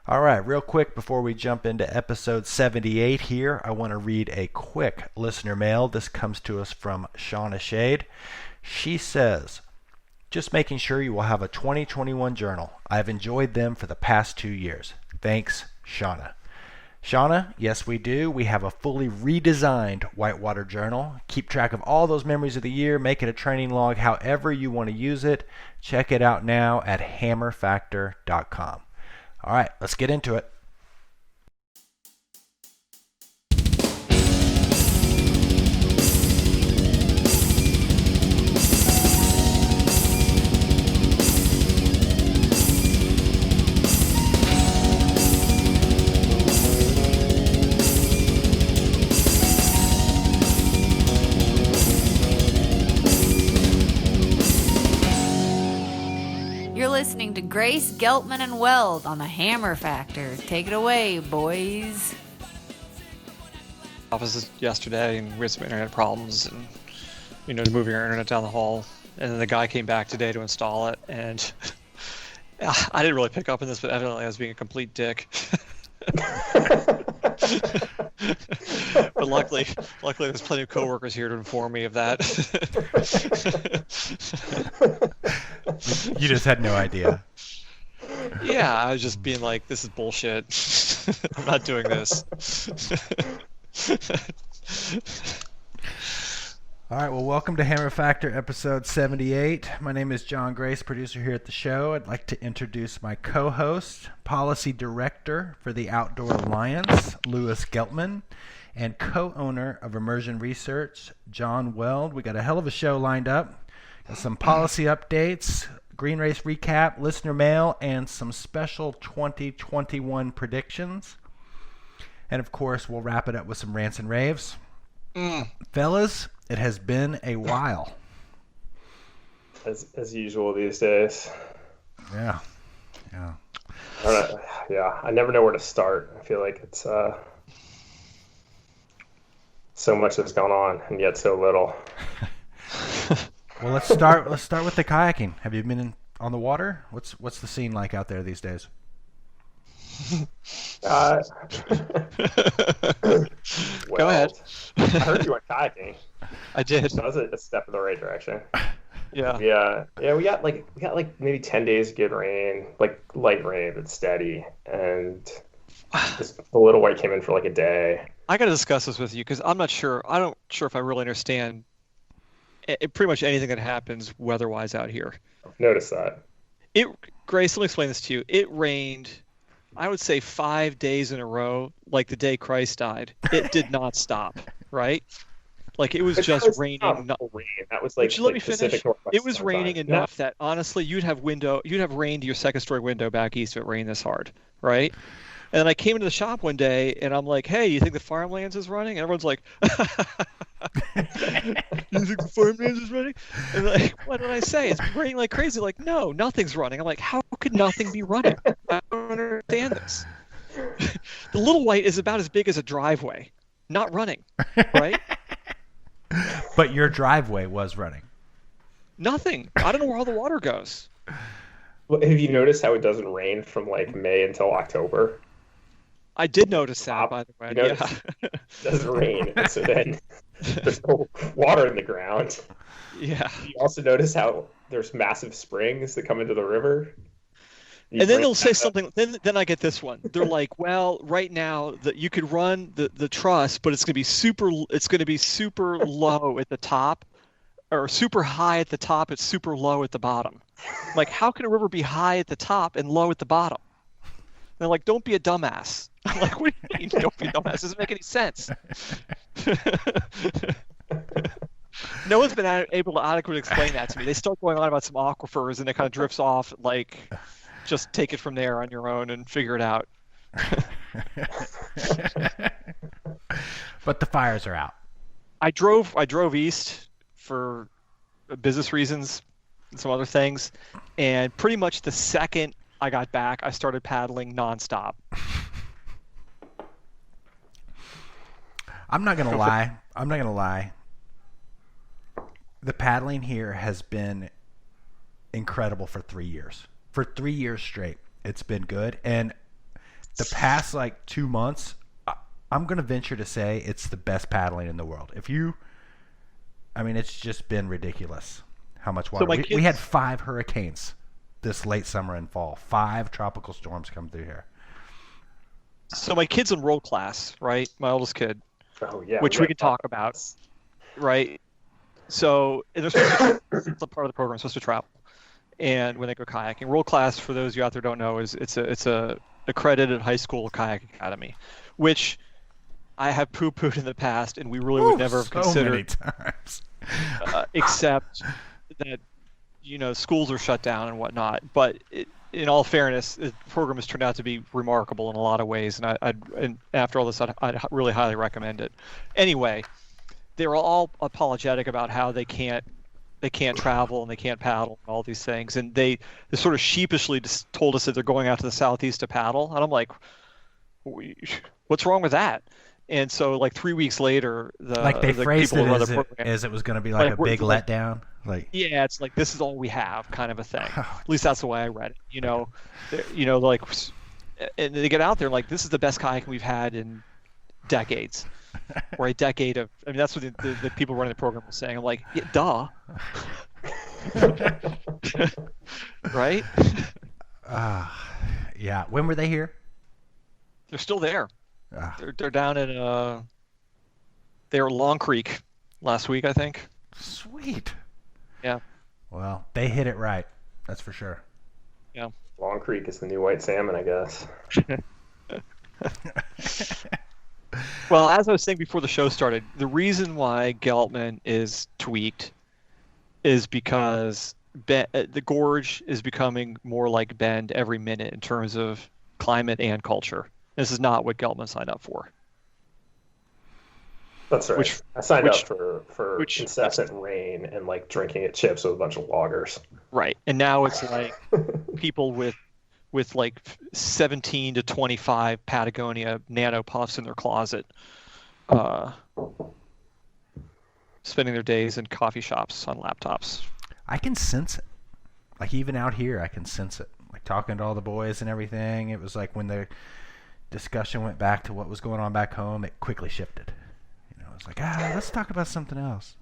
All right, real quick before we jump into episode 78 here, I want to read a quick listener mail. This comes to us from Shauna Shade. She says, just making sure you will have a 2021 journal. I've enjoyed them for the past 2 years. Thanks, Shauna. Shauna, yes we do. We have a fully redesigned whitewater journal. Keep track of all those memories of the year. Make it a training log, however you want to use it. Check it out now at hammerfactor.com. All right, let's get into it. You're listening to Grace, Geltman, and Weld on the Hammer Factor. Take it away, boys. Office yesterday, and we had some internet problems, and moving our internet down the hall. And then the guy came back today to install it, and I didn't really pick up on this, but evidently I was being a complete dick. But luckily, there's plenty of coworkers here to inform me of that. You just had no idea. Yeah, I was just being like, this is bullshit. I'm not doing this. All right, well, welcome to Hammer Factor episode 78. My name is John Grace, producer here at the show. I'd like to introduce my co-host, policy director for the Outdoor Alliance, Louis Geltman, and co-owner of Immersion Research, John Weld. We got a hell of a show lined up. Got some policy updates, Green Race recap, listener mail, and some special 2021 predictions. And of course, we'll wrap it up with some rants and raves. Fellas, it has been a while. As usual these days. Yeah. I don't know. Yeah, I never know where to start. I feel like it's so much that's gone on and yet so little. Well, let's start with the kayaking. Have you been on the water? What's the scene like out there these days? Go ahead. I heard you went kayaking. I did. So that was a step in the right direction. Yeah. Yeah. We got like maybe 10 days of good rain, like light rain but steady, and the little white came in for like a day. I got to discuss this with you because I'm not sure. I don't sure if I really understand pretty much anything that happens weather-wise out here. Notice that. Grace, let me explain this to you. It rained, I would say 5 days in a row, like the day Christ died. It did not stop, right? Like it was just raining. That was like, let me Pacific finish. Northwest It was raining enough that honestly, you'd have rain to your second story window back east if it rained this hard, right? And then I came into the shop one day and I'm like, hey, you think the farmlands is running? And everyone's like, you think the farmlands is running? And like, what did I say? It's raining like crazy. Like, no, nothing's running. I'm like, how could nothing be running? I don't understand this. The little white is about as big as a driveway, not running, right? But your driveway was running. Nothing. I don't know where all the water goes. Well, have you noticed how it doesn't rain from like May until October? I did notice that, by the way. Yeah. It doesn't rain, so then there's no water in the ground. Yeah. You also notice how there's massive springs that come into the river. And then they'll say something. Then I get this one. They're like, "Well, right now that you could run the truss, but it's going to be super. It's going to be super low at the top, or super high at the top. It's super low at the bottom. Like, how can a river be high at the top and low at the bottom? They're like, don't be a dumbass. I'm like, what do you mean, don't be a dumbass? It doesn't make any sense. No one's been able to adequately explain that to me. They start going on about some aquifers, and it kind of drifts off. Like, just take it from there on your own and figure it out. But the fires are out. I drove east for business reasons and some other things, and pretty much the second I got back, I started paddling nonstop. I'm not gonna lie. The paddling here has been incredible for 3 years. For 3 years straight, it's been good. And the past like 2 months, I'm going to venture to say it's the best paddling in the world. It's just been ridiculous how much water. We had 5 hurricanes this late summer and fall. 5 tropical storms come through here. So my kid's in roll class, right? My oldest kid. Oh yeah. Which we can talk about, right? So there's it's a part of the program supposed to travel, and when they go kayaking, roll class, for those of you out there who don't know, is it's a accredited high school kayak academy, which I have poo-pooed in the past, and we really would never have considered. So many times. Except that schools are shut down and whatnot. But in all fairness, the program has turned out to be remarkable in a lot of ways, and after all this, I'd really highly recommend it. Anyway, they were all apologetic about how they can't travel and they can't paddle and all these things, and they sort of sheepishly just told us that they're going out to the southeast to paddle, and I'm like, what's wrong with that? And so, like 3 weeks later, they phrased it as it was going to be like a big letdown. Yeah, it's like this is all we have, kind of a thing. At least that's the way I read it. Like, and they get out there like this is the best kayaking we've had in decades, or a decade of. I mean, that's what the people running the program were saying. I'm like, yeah, duh, right? Yeah. When were they here? They're still there. They're down in they were at Long Creek last week, I think. Sweet. Yeah. Well, they hit it right. That's for sure. Yeah. Long Creek is the new white salmon, I guess. Well, as I was saying before the show started, the reason why Geltman is tweaked is because the Gorge is becoming more like Bend every minute in terms of climate and culture. This is not what Geltman signed up for. That's right. I signed up for incessant rain and like drinking at chips with a bunch of loggers. Right. And now it's like people with like 17 to 25 Patagonia nano puffs in their closet, spending their days in coffee shops on laptops. I can sense it. Like even out here, I can sense it. Like talking to all the boys and everything, it was like when the discussion went back to what was going on back home, it quickly shifted. It's like, let's talk about something else.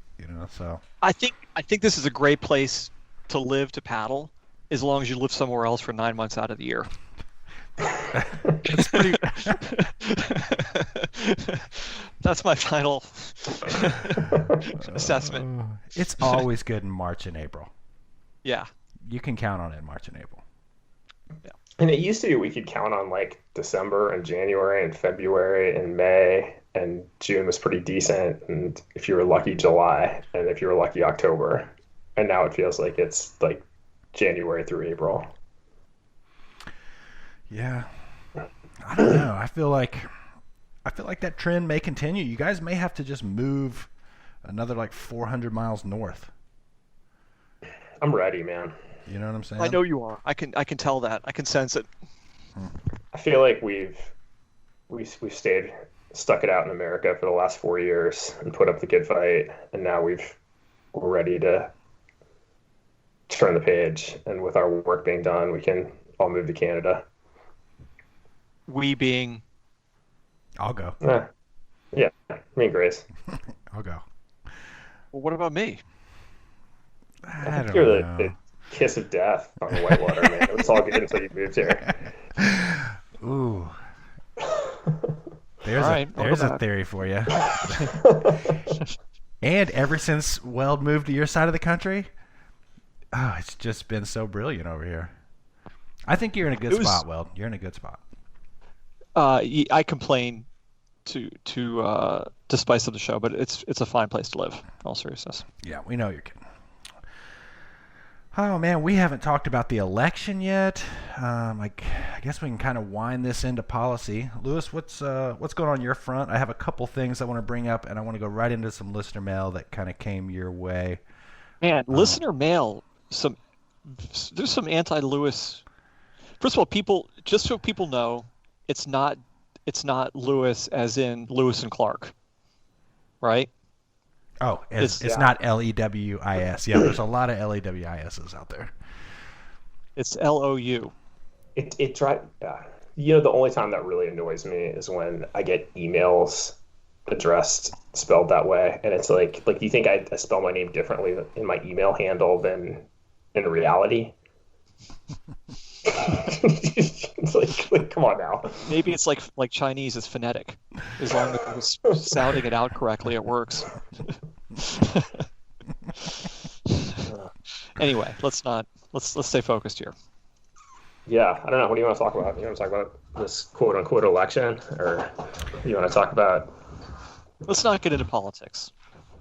So I think this is a great place to live, to paddle, as long as you live somewhere else for 9 months out of the year. That's pretty. That's my final assessment. It's always good in March and April. Yeah. You can count on it in March and April. Yeah. And it used to be we could count on like December and January and February and May, and June was pretty decent, and if you were lucky, July, and if you were lucky, October. And now it feels like it's like January through April. Yeah. I don't know. I feel like that trend may continue. You guys may have to just move another like 400 miles north. I'm ready, man. You know what I'm saying? I know you are. I can tell that. I can sense it. I feel like we've stuck it out in America for the last 4 years and put up the good fight, and now we're ready to turn the page. And with our work being done, we can all move to Canada. We being, I'll go. Yeah, me and Grace. I'll go. Well, what about me? I don't You're know. the kiss of death on the whitewater, man. It's all good until you moved here. Ooh. There's a theory for you. And ever since Weld moved to your side of the country, it's just been so brilliant over here. I think you're in a good spot, Weld. You're in a good spot. I complain to spice up the show, but it's a fine place to live. In all seriousness. Yeah, we know you're kidding. Oh man, we haven't talked about the election yet. I guess we can kind of wind this into policy. Lewis, what's going on your front? I have a couple things I want to bring up, and I want to go right into some listener mail that kind of came your way. Man, listener mail. There's some anti-Lewis. First of all, just so people know, it's not Lewis as in Lewis and Clark, right? Oh, it's not Lewis. Yeah, there's a lot of Lewis's out there. It's LOU. It drives. the only time that really annoys me is when I get emails addressed spelled that way, and it's like you think I spell my name differently in my email handle than in reality? It's like, come on now. Maybe it's like Chinese is phonetic. As long as you're sounding it out correctly, it works. Anyway, let's stay focused here. Yeah, I don't know. What do you want to talk about? You want to talk about this quote unquote election, or you want to talk about? Let's not get into politics,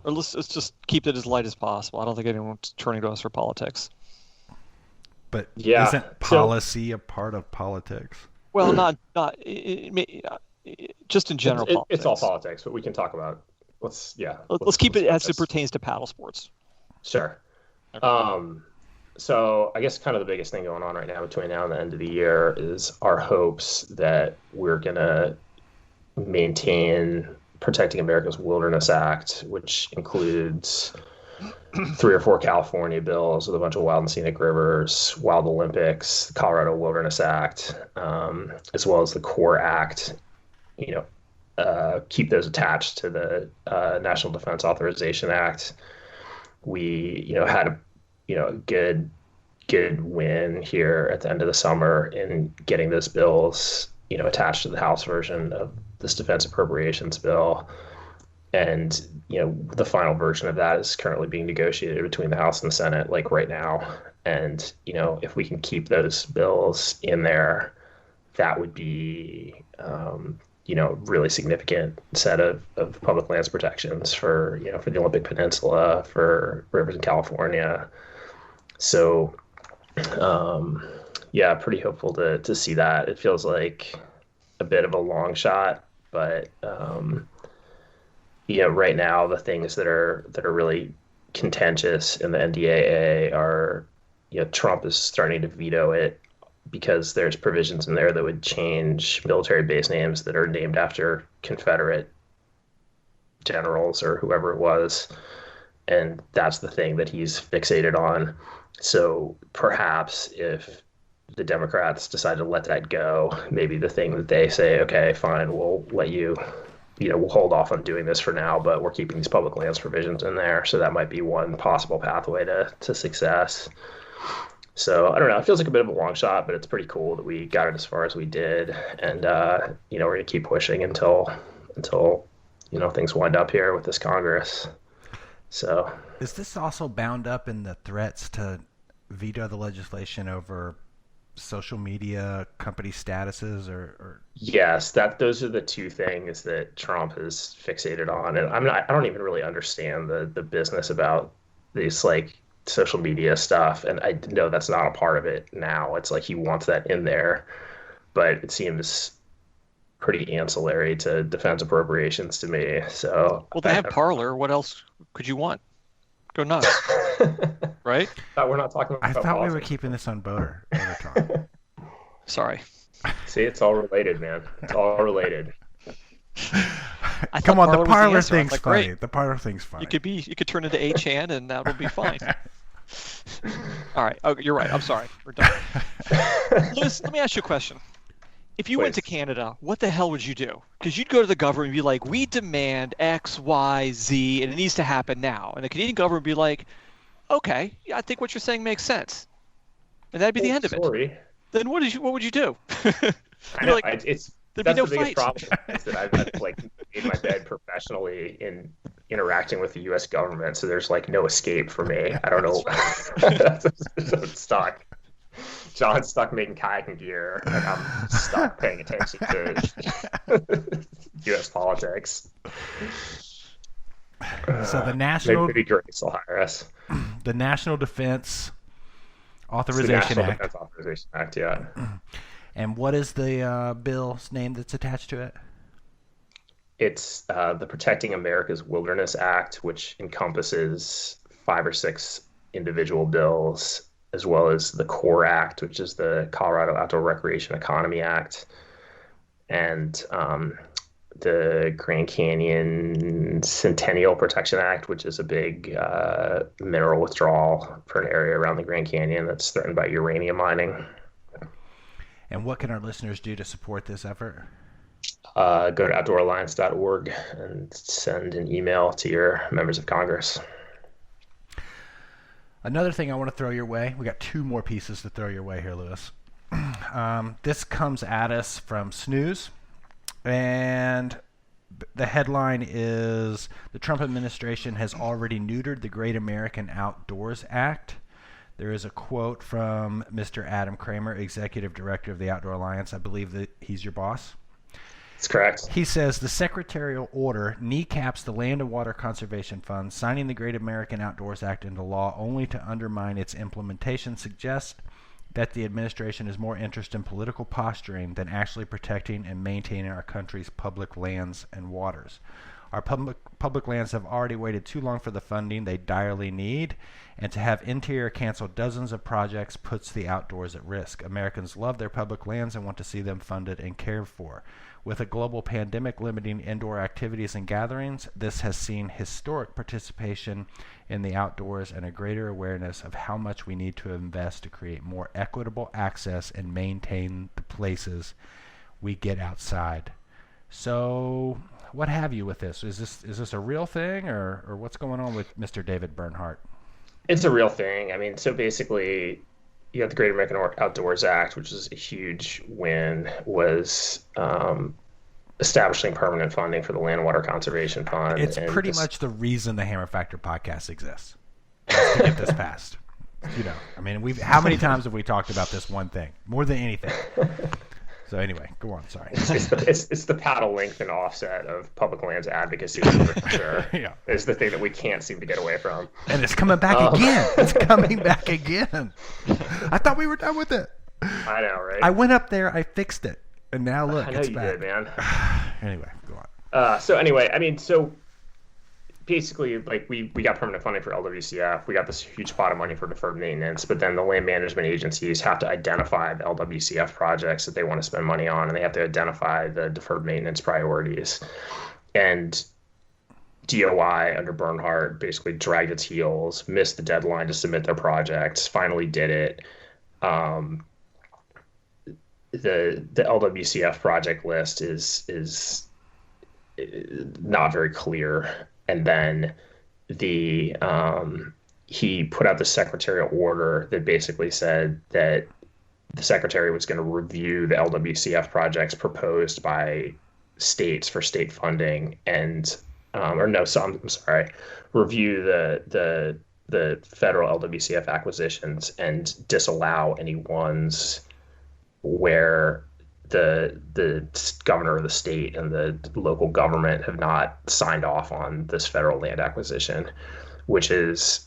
or let's just keep it as light as possible. I don't think anyone's turning to us for politics. But Yeah, isn't policy a part of politics? Well, not just in general politics. It's all politics, but we can talk about. Let's keep it as it pertains to paddle sports. Sure. Okay. So I guess kind of the biggest thing going on right now between now and the end of the year is our hopes that we're going to maintain Protecting America's Wilderness Act, which includes 3 or 4 California bills with a bunch of wild and scenic rivers, Wild Olympics, the Colorado Wilderness Act, as well as the Core Act. Keep those attached to the National Defense Authorization Act. We, had a good win here at the end of the summer in getting those bills, attached to the House version of this defense appropriations bill. And, the final version of that is currently being negotiated between the House and the Senate, like right now. And, if we can keep those bills in there, that would be, really significant set of public lands protections for the Olympic Peninsula, for rivers in California. So, pretty hopeful to see that. It feels like a bit of a long shot, but right now the things that are really contentious in the NDAA are, Trump is starting to veto it because there's provisions in there that would change military base names that are named after Confederate generals or whoever it was. And that's the thing that he's fixated on. So perhaps if the Democrats decide to let that go, maybe the thing that they say, okay, fine, we'll let you, we'll hold off on doing this for now, but we're keeping these public lands provisions in there. So that might be one possible pathway to success. So I don't know. It feels like a bit of a long shot, but it's pretty cool that we got it as far as we did. And, we're going to keep pushing until things wind up here with this Congress. So is this also bound up in the threats to veto the legislation over social media company statuses or? Yes, those are the two things that Trump is fixated on. And I don't even really understand the business about these social media stuff. And I know that's not a part of it now. It's like he wants that in there, but it seems pretty ancillary to defense appropriations to me. So well, they have Parler. What else could you want? Go nuts, right? We're not talking about. I thought politics. We were keeping this on Boater Talk. Sorry. See, it's all related, man. It's all related. Come on, the Parler thing's like, funny. Great. The Parler thing's funny. You could turn into H-Chan and that would be fine. All right. Oh, you're right. I'm sorry. We're done. Lewis, let me ask you a question. If you went to Canada, what the hell would you do? Because you'd go to the government and be like, we demand X, Y, Z, and it needs to happen now. And the Canadian government would be like, okay, yeah, I think what you're saying makes sense. And that'd be the end of it. Then what would you do? I know, that's the biggest problem is that I've made my bed professionally in interacting with the U.S. government, so there's no escape for me. I don't know. I'm stuck. John's stuck making kayaking gear, and I'm stuck paying attention to U.S. politics. So the national maybe Grace will hire us. The National Defense Authorization Act. Defense Authorization Act, yeah. And what is the bill's name that's attached to it? It's the Protecting America's Wilderness Act, which encompasses 5 or 6 individual bills, as well as the Core Act, which is the Colorado Outdoor Recreation Economy Act, and the Grand Canyon Centennial Protection Act, which is a big mineral withdrawal for an area around the Grand Canyon that's threatened by uranium mining. And what can our listeners do to support this effort? Go to outdooralliance.org and send an email to your members of Congress. Another thing I want to throw your way, we got 2 more pieces to throw your way here, Lewis. This comes at us from Snooze, and the headline is, the Trump administration has already neutered the Great American Outdoors Act. There is a quote from Mr. Adam Kramer, Executive Director of the Outdoor Alliance. I believe that he's your boss. That's correct. He says the secretarial order kneecaps the Land and Water Conservation Fund, signing the Great American Outdoors Act into law only to undermine its implementation suggests that the administration is more interested in political posturing than actually protecting and maintaining our country's public lands and waters. Our public lands have already waited too long for the funding they direly need, and to have Interior cancel dozens of projects puts the outdoors at risk. Americans love their public lands and want to see them funded and cared for. With a global pandemic limiting indoor activities and gatherings, this has seen historic participation in the outdoors and a greater awareness of how much we need to invest to create more equitable access and maintain the places we get outside. So, what have you with this? Is this a real thing, or what's going on with Mr. David Bernhardt? It's a real thing. I mean, so basically, you have the Great American Outdoors Act, which is a huge win, was establishing permanent funding for the Land and Water Conservation Fund. It's pretty much the reason the Hammer Factor podcast exists, to get this passed. I mean, how many times have we talked about this one thing? More than anything. So anyway, go on. Sorry. It's the paddle length and offset of public lands advocacy, for sure. Yeah. It's the thing that we can't seem to get away from. And it's coming back again. It's coming back again. I thought we were done with it. I know, right? I went up there, I fixed it, and now look, I know it's you back. did, man. Anyway, go on. So anyway, I mean, so basically, like we got permanent funding for LWCF. We got this huge pot of money for deferred maintenance, but then the land management agencies have to identify the LWCF projects that they want to spend money on, and they have to identify the deferred maintenance priorities. And DOI under Bernhardt basically dragged its heels, missed the deadline to submit their projects, finally did it. The LWCF project list is not very clear. And then he put out the secretarial order that basically said that the secretary was going to review the LWCF projects proposed by states for state funding and I'm sorry, review the federal LWCF acquisitions and disallow any ones where the governor of the state and the local government have not signed off on this federal land acquisition, which is,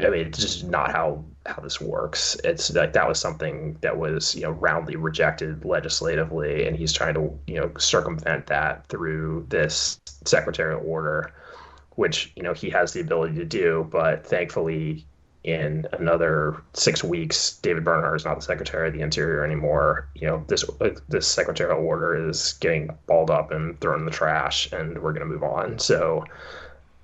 I mean, it's just not how this works. It's like that was something that was, roundly rejected legislatively, and he's trying to, circumvent that through this secretarial order, which, he has the ability to do, but thankfully in another 6 weeks, David Bernhardt is not the Secretary of the Interior anymore. This secretarial order is getting balled up and thrown in the trash, and we're going to move on. So,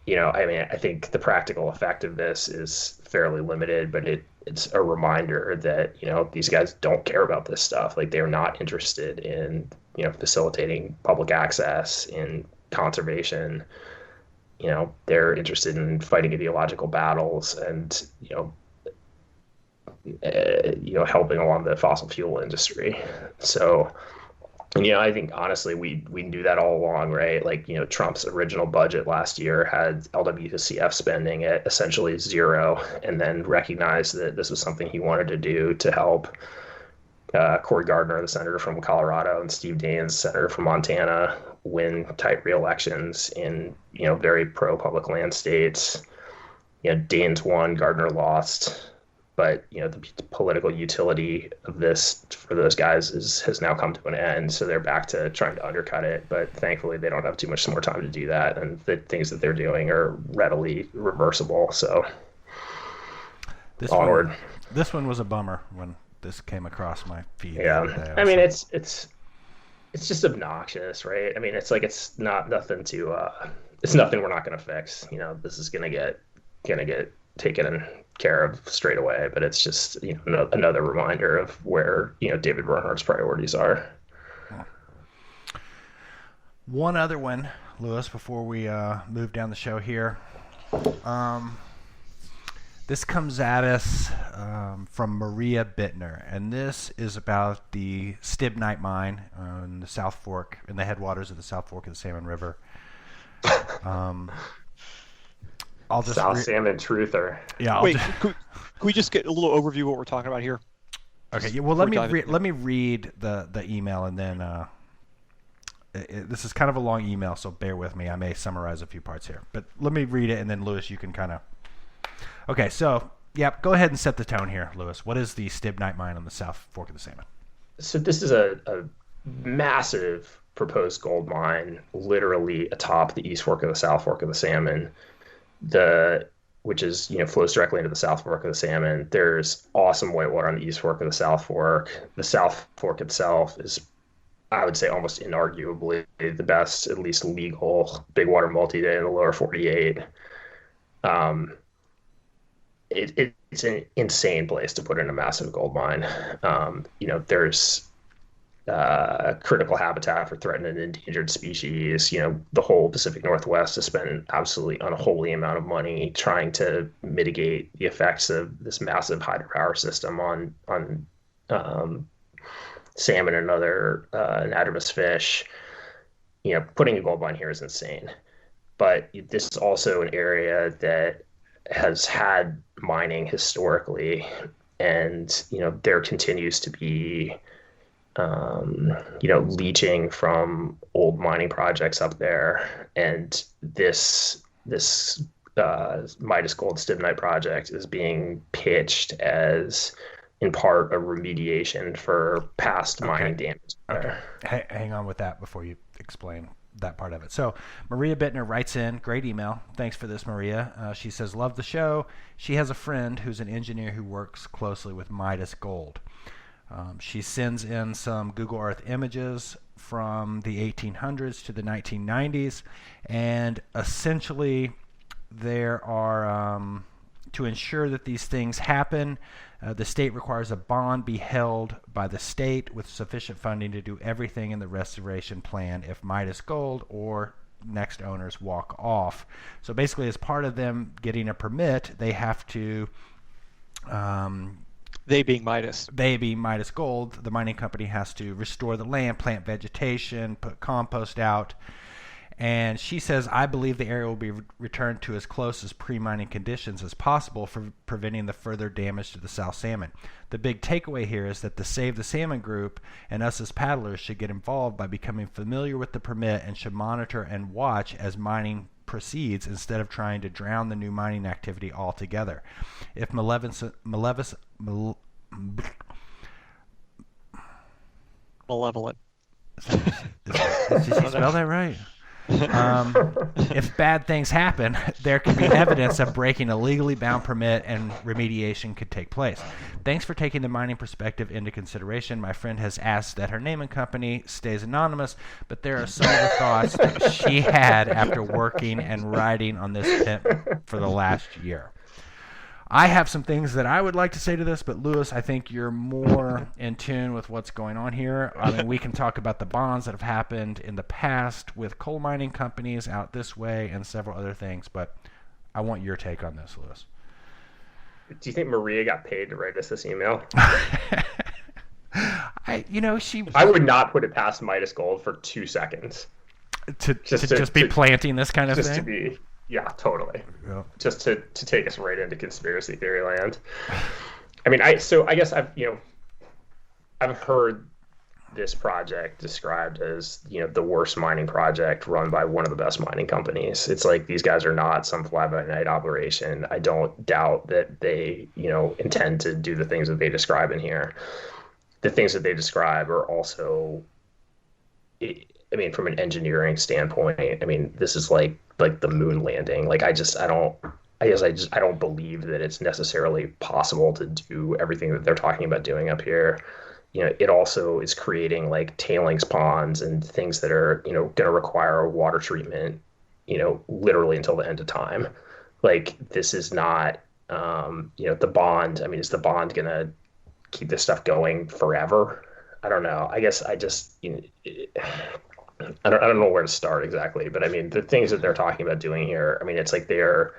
I think the practical effect of this is fairly limited, but it's a reminder that, these guys don't care about this stuff. Like, they're not interested in, facilitating public access, in conservation. They're interested in fighting ideological battles and, helping along the fossil fuel industry. So, I think honestly, we knew that all along, right? Like, Trump's original budget last year had LWCF spending at essentially zero, and then recognized that this was something he wanted to do to help Cory Gardner, the senator from Colorado, and Steve Daines, senator from Montana, win tight re-elections in, very pro-public land states. Daines won, Gardner lost, but, the political utility of this for those guys has now come to an end, so they're back to trying to undercut it, but thankfully they don't have too much more time to do that, and the things that they're doing are readily reversible, so onward. This one was a bummer when this came across my feed. Yeah, I mean, it's just obnoxious, right? I mean, it's like it's nothing we're not going to fix. This is going to get taken care of straight away, but it's just, another reminder of where, David Bernhardt's priorities are. One other one, Lewis, before we move down the show here. This comes at us from Maria Bittner, and this is about the Stibnite mine in the South Fork, in the headwaters of the South Fork of the Salmon River. I'll just South Salmon truther. Yeah. Could we just get a little overview of what we're talking about here? Okay. Yeah, well, let me read the email, and then this is kind of a long email, so bear with me. I may summarize a few parts here, but let me read it, and then Lewis, you can kind of. Okay. So, go ahead and set the tone here, Lewis. What is the Stibnite mine on the South Fork of the Salmon? So this is a massive proposed gold mine, literally atop the East Fork of the South Fork of the Salmon, which is, flows directly into the South Fork of the Salmon. There's awesome whitewater on the East Fork of the South Fork. The South Fork itself is, I would say, almost inarguably the best, at least legal, big water multi-day in the lower 48. It's an insane place to put in a massive gold mine. There's critical habitat for threatened and endangered species. The whole Pacific Northwest has spent an absolutely unholy amount of money trying to mitigate the effects of this massive hydropower system on salmon and other anadromous fish. Putting a gold mine here is insane. But this is also an area that has had mining historically, and there continues to be leaching from old mining projects up there, and this Midas Gold Stibnite project is being pitched as, in part, a remediation for past mining damage there. Okay. Hang on with that before you explain that part of it. So Maria Bittner writes in, great email. Thanks for this, Maria. She says, love the show. She has a friend who's an engineer who works closely with Midas Gold. She sends in some Google Earth images from the 1800s to the 1990s, and essentially there are, to ensure that these things happen, the state requires a bond be held by the state with sufficient funding to do everything in the restoration plan if Midas Gold or next owners walk off. So basically, as part of them getting a permit, they have to... They being Midas Gold, the mining company has to restore the land, plant vegetation, put compost out. And she says, I believe the area will be returned to as close as pre-mining conditions as possible for preventing the further damage to the South Salmon. The big takeaway here is that the Save the Salmon group and us as paddlers should get involved by becoming familiar with the permit and should monitor and watch as mining proceeds instead of trying to drown the new mining activity altogether. If malevolent. Did she spell that right? If bad things happen, there could be evidence of breaking a legally bound permit and remediation could take place. Thanks for taking the mining perspective into consideration. My friend has asked that her name and company stays anonymous, but there are some of the thoughts that she had after working and writing on this tip for the last year. I have some things that I would like to say to this, but Lewis, I think you're more in tune with what's going on here. I mean, we can talk about the bonds that have happened in the past with coal mining companies out this way and several other things, but I want your take on this, Lewis. Do you think Maria got paid to write us this email? I would not put it past Midas Gold for 2 seconds. To just be planting this kind of just thing? To be... Yeah, totally. Yeah. Just to take us right into conspiracy theory land. I mean, I guess I've heard this project described as, the worst mining project run by one of the best mining companies. It's like these guys are not some fly-by-night operation. I don't doubt that they, intend to do the things that they describe in here. The things that they describe are also, from an engineering standpoint, this is like the moon landing. Like, I don't believe that it's necessarily possible to do everything that they're talking about doing up here. It also is creating like tailings ponds and things that are, going to require water treatment, literally until the end of time. Like, this is not The bond. I mean, is the bond gonna keep this stuff going forever? I don't know. I guess I just, I don't know where to start exactly, but I mean, the things that they're talking about doing here, I mean, it's like they're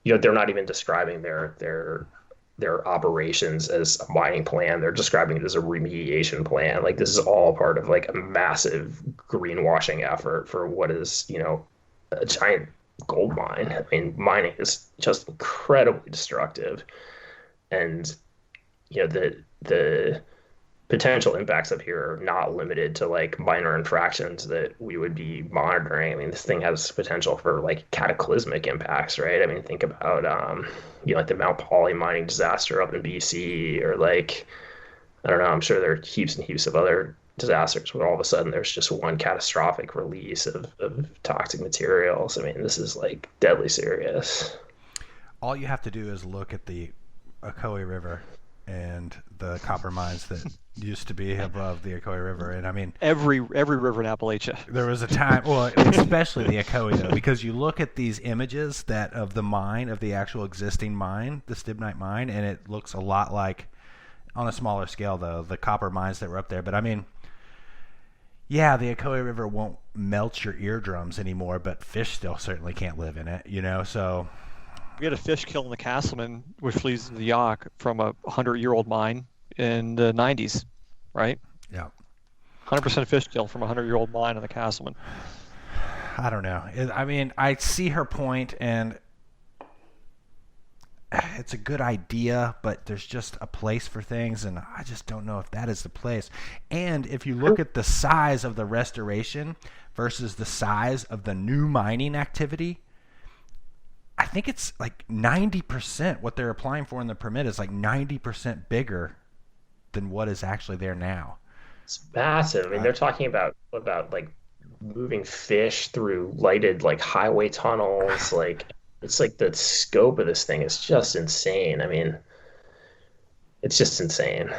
not even describing their operations as a mining plan. They're describing it as a remediation plan. Like this is all part of like a massive greenwashing effort for what is, a giant gold mine. I mean, mining is just incredibly destructive, and the potential impacts up here are not limited to like minor infractions that we would be monitoring. I mean, this thing has potential for like cataclysmic impacts, right? I mean, think about like the Mount Poly mining disaster up in BC, or like I don't know. I'm sure there are heaps and heaps of other disasters where all of a sudden there's just one catastrophic release of toxic materials. I mean, this is like deadly serious. All you have to do is look at the Ocoee River and the copper mines that used to be above the Ocoee River. And I mean, every river in Appalachia. There was a time, well, especially the Ocoee though, because you look at these images of the mine, of the actual existing mine, the stibnite mine, and it looks a lot like, on a smaller scale though, the copper mines that were up there. But I mean, yeah, the Ocoee River won't melt your eardrums anymore, but fish still certainly can't live in it, so. We had a fish kill in the Castleman, which leads to the Yacht, from a 100-year-old mine in the 90s, right? Yeah. 100% fish kill from a 100-year-old mine in the Castleman. I don't know. I mean, I see her point, and it's a good idea, but there's just a place for things, and I just don't know if that is the place. And if you look at the size of the restoration versus the size of the new mining activity, I think it's like 90%. What they're applying for in the permit is like 90% bigger than what is actually there now. It's massive. I mean, they're talking about like moving fish through lighted like highway tunnels. Like it's like the scope of this thing is just insane. I mean, it's just insane.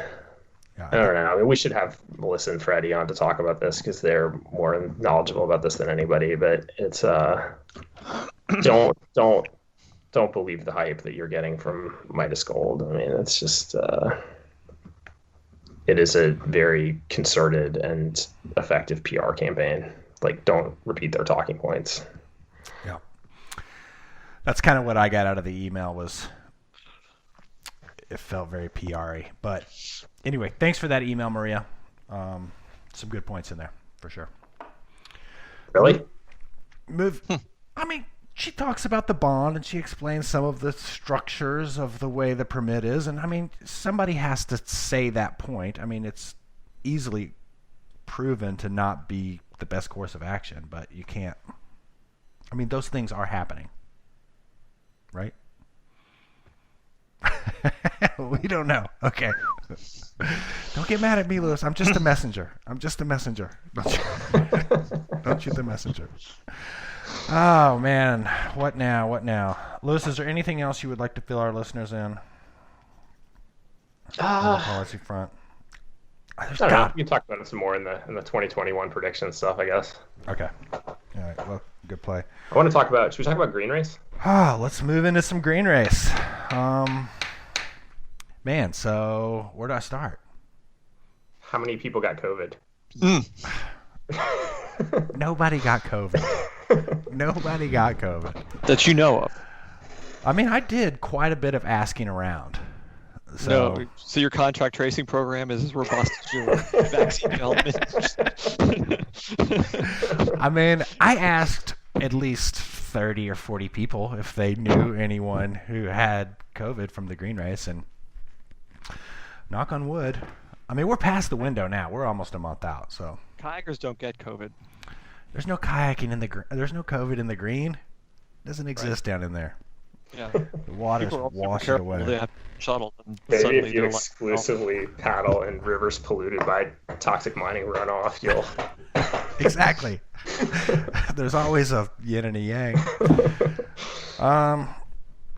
Yeah, I don't know. I mean, we should have Melissa and Freddie on to talk about this because they're more knowledgeable about this than anybody. But it's don't believe the hype that you're getting from Midas Gold. I mean, it's just it is a very concerted and effective PR campaign. Like, don't repeat their talking points. Yeah, that's kind of what I got out of the email. Was it felt very PR-y. But anyway, thanks for that email, Maria. Some good points in there for sure. Really? I mean, she talks about the bond and she explains some of the structures of the way the permit is. And I mean, somebody has to say that point. I mean, it's easily proven to not be the best course of action, but you can't. I mean, those things are happening, right? We don't know. Okay. Don't get mad at me, Lewis. I'm just a messenger. Don't shoot the messenger. Oh, man. What now? Lewis, is there anything else you would like to fill our listeners in on the policy front? I don't know. We can talk about it some more in the 2021 prediction stuff, I guess. Okay. All right. Well, good play. Should we talk about green race? Let's move into some green race. Man, so where do I start? How many people got COVID? Nobody got COVID. Nobody got COVID. That you know of. I mean, I did quite a bit of asking around. So your contact tracing program is as robust as your vaccine development. I mean, I asked at least 30 or 40 people if they knew anyone who had COVID from the green race, and knock on wood. I mean, we're past the window now. We're almost a month out, so. Kayakers don't get COVID. There's no kayaking in the. There's no COVID in the green. It doesn't exist down in there. Yeah. The water's washed away. They have shuttled and maybe if you exclusively paddle in rivers polluted by toxic mining runoff, you'll. Exactly. There's always a yin and a yang.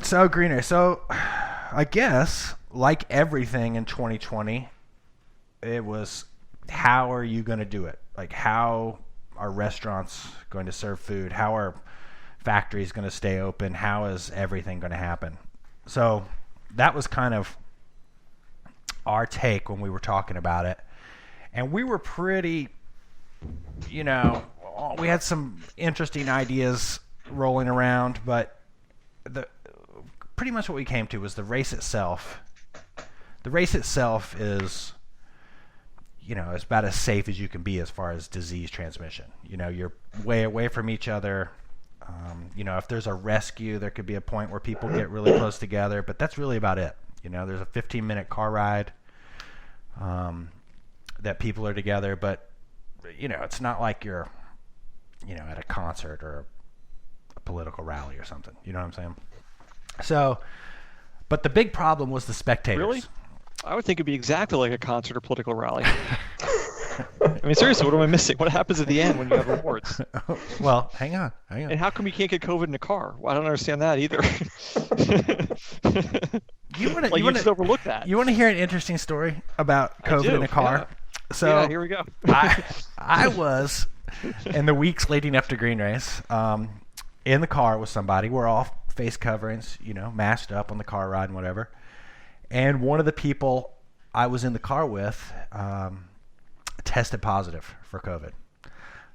So greener. So I guess like everything in 2020, it was how are you going to do it? Like how are restaurants going to serve food? How are factories going to stay open? How is everything going to happen? So that was kind of our take when we were talking about it. And we were pretty, we had some interesting ideas rolling around, but pretty much what we came to was the race itself. The race itself is, it's about as safe as you can be as far as disease transmission. You're way away from each other. If there's a rescue, there could be a point where people get really close together, but that's really about it. There's a 15-minute car ride that people are together, but, it's not like you're, at a concert or a political rally or something. You know what I'm saying? So, but the big problem was the spectators. Really? I would think it'd be exactly like a concert or political rally. I mean, seriously, what am I missing? What happens at the end when you have awards? Well, hang on. And how come you can't get COVID in a car? Well, I don't understand that either. You just overlook that. You want to hear an interesting story about COVID in a car? Yeah. So here we go. I was, in the weeks leading up to Green Race, in the car with somebody. We're all face coverings, masked up on the car ride and whatever. And one of the people I was in the car with tested positive for COVID.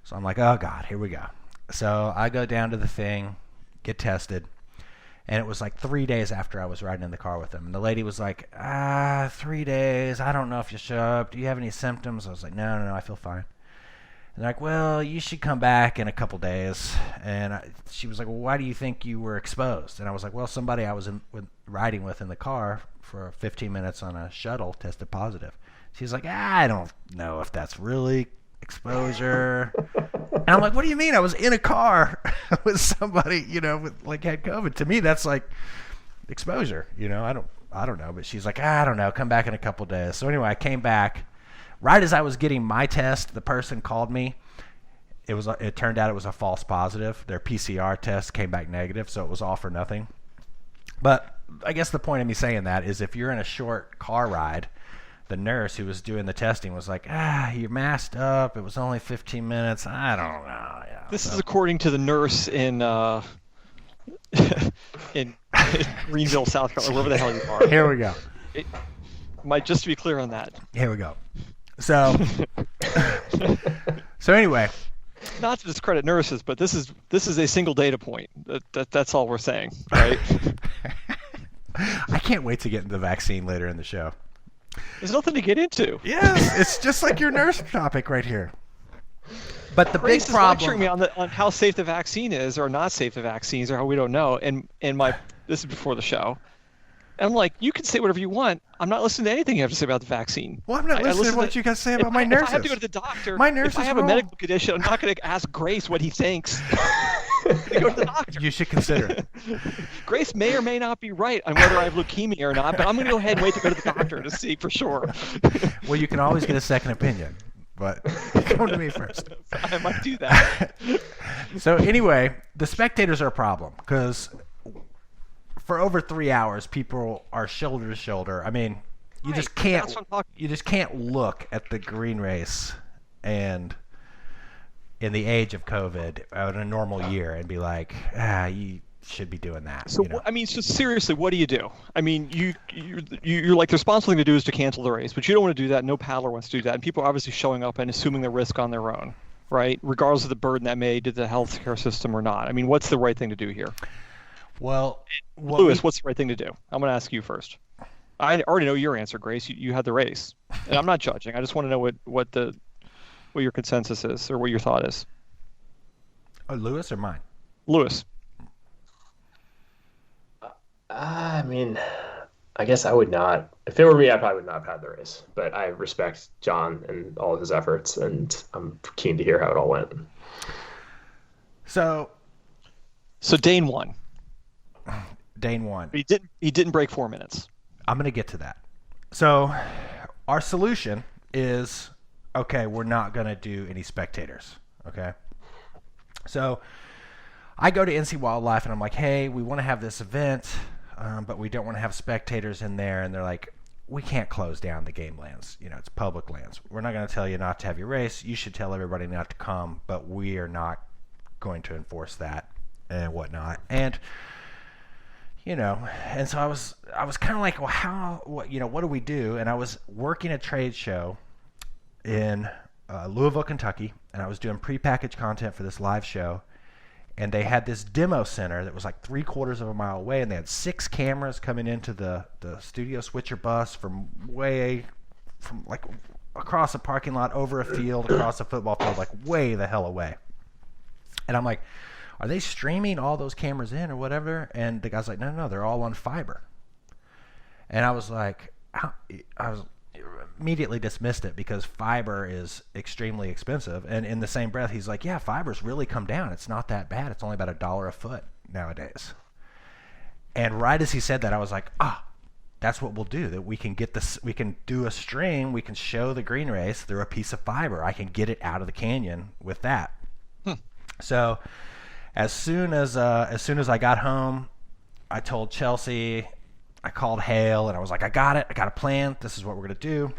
So I'm like, oh, God, here we go. So I go down to the thing, get tested. And it was like 3 days after I was riding in the car with them. And the lady was like, 3 days. I don't know if you'll show up. Do you have any symptoms? I was like, no, I feel fine. And they're like, well, you should come back in a couple days. And she was like, well, why do you think you were exposed? And I was like, well, somebody I was riding with in the car for 15 minutes on a shuttle tested positive. She's like, I don't know if that's really exposure. And I'm like, what do you mean? I was in a car with somebody, with had COVID. To me, that's like exposure. I don't know. But she's like, I don't know. Come back in a couple days. So anyway, I came back. Right as I was getting my test, the person called me. It turned out it was a false positive. Their PCR test came back negative, so it was all for nothing. But I guess the point of me saying that is if you're in a short car ride, the nurse who was doing the testing was like, you're masked up. It was only 15 minutes. I don't know. Yeah, this is according to the nurse in in Greenville, South Carolina, wherever the hell you are. Here we go. Just to be clear on that. Here we go. So anyway. Not to discredit nurses, but this is a single data point. That's all we're saying, right? I can't wait to get into the vaccine later in the show. There's nothing to get into. Yes, it's just like your nurse topic right here. But the Grace big problem is lecturing me on how safe the vaccine is, or not safe the vaccines, or how we don't know. And this is before the show. And I'm like, you can say whatever you want. I'm not listening to anything you have to say about the vaccine. Well, I'm not listening to what you guys say about my nurses. If I have to go to the doctor, my nurses if I have a medical condition, I'm not going to ask Grace what he thinks. Go to the doctor. You should consider it. Grace may or may not be right on whether I have leukemia or not, but I'm going to go ahead and wait to go to the doctor to see for sure. Well, you can always get a second opinion, but come to me first. I might do that. So anyway, the spectators are a problem because for over 3 hours, people are shoulder to shoulder. I mean, you just can't look at the Green Race and in the age of COVID in a normal year and be like, you should be doing that. So so seriously, what do you do? I mean, you're like the responsible thing to do is to cancel the race, but you don't want to do that. No paddler wants to do that, and people are obviously showing up and assuming the risk on their own, right? Regardless of the burden that may to the healthcare system or not. I mean, what's the right thing to do here? Well, Lewis, what's the right thing to do? I'm going to ask you first. I already know your answer, Grace. You had the race, and I'm not judging. I just want to know what your consensus is or what your thought is. Oh, Lewis or mine? Lewis. I mean, I guess I would not. If it were me, I probably would not have had the race. But I respect John and all of his efforts, and I'm keen to hear how it all went. So Dane won. Dane won. He didn't break 4 minutes. I'm going to get to that. So our solution is, okay, we're not going to do any spectators. Okay. So I go to NC Wildlife and I'm like, hey, we want to have this event, but we don't want to have spectators in there. And they're like, we can't close down the game lands. It's public lands. We're not going to tell you not to have your race. You should tell everybody not to come, but we are not going to enforce that and whatnot. And and so I was kind of like, well, what do we do? And I was working a trade show in Louisville, Kentucky, and I was doing prepackaged content for this live show. And they had this demo center that was like 3/4 of a mile away, and they had 6 cameras coming into the studio switcher bus from like across a parking lot, over a field, across a football field, like way the hell away. And I'm like, are they streaming all those cameras in or whatever? And the guy's like, no, they're all on fiber. And I was like, immediately dismissed it because fiber is extremely expensive. And in the same breath, he's like, yeah, fiber's really come down. It's not that bad. It's only about $1 a foot nowadays. And right as he said that, I was like, that's what we'll do. That we can get this. We can do a stream. We can show the green race through a piece of fiber. I can get it out of the canyon with that. So as soon as I got home, I told Chelsea. I called Hale and I was like, I got it. I got a plan. This is what we're going to do.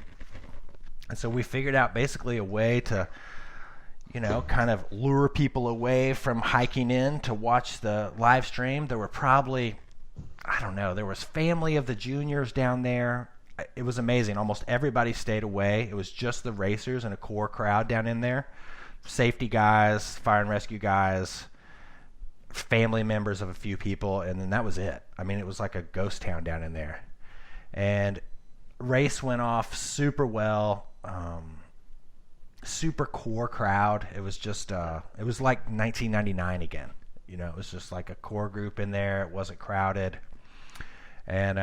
And so we figured out basically a way to, kind of lure people away from hiking in to watch the live stream. There were probably, there was family of the juniors down there. It was amazing. Almost everybody stayed away. It was just the racers and a core crowd down in there. Safety guys, fire and rescue guys, family members of a few people, and then that was it. I mean, it was like a ghost town down in there. And race went off super well. Super core crowd. It was just it was like 1999 again. It was just like a core group in there. It wasn't crowded. And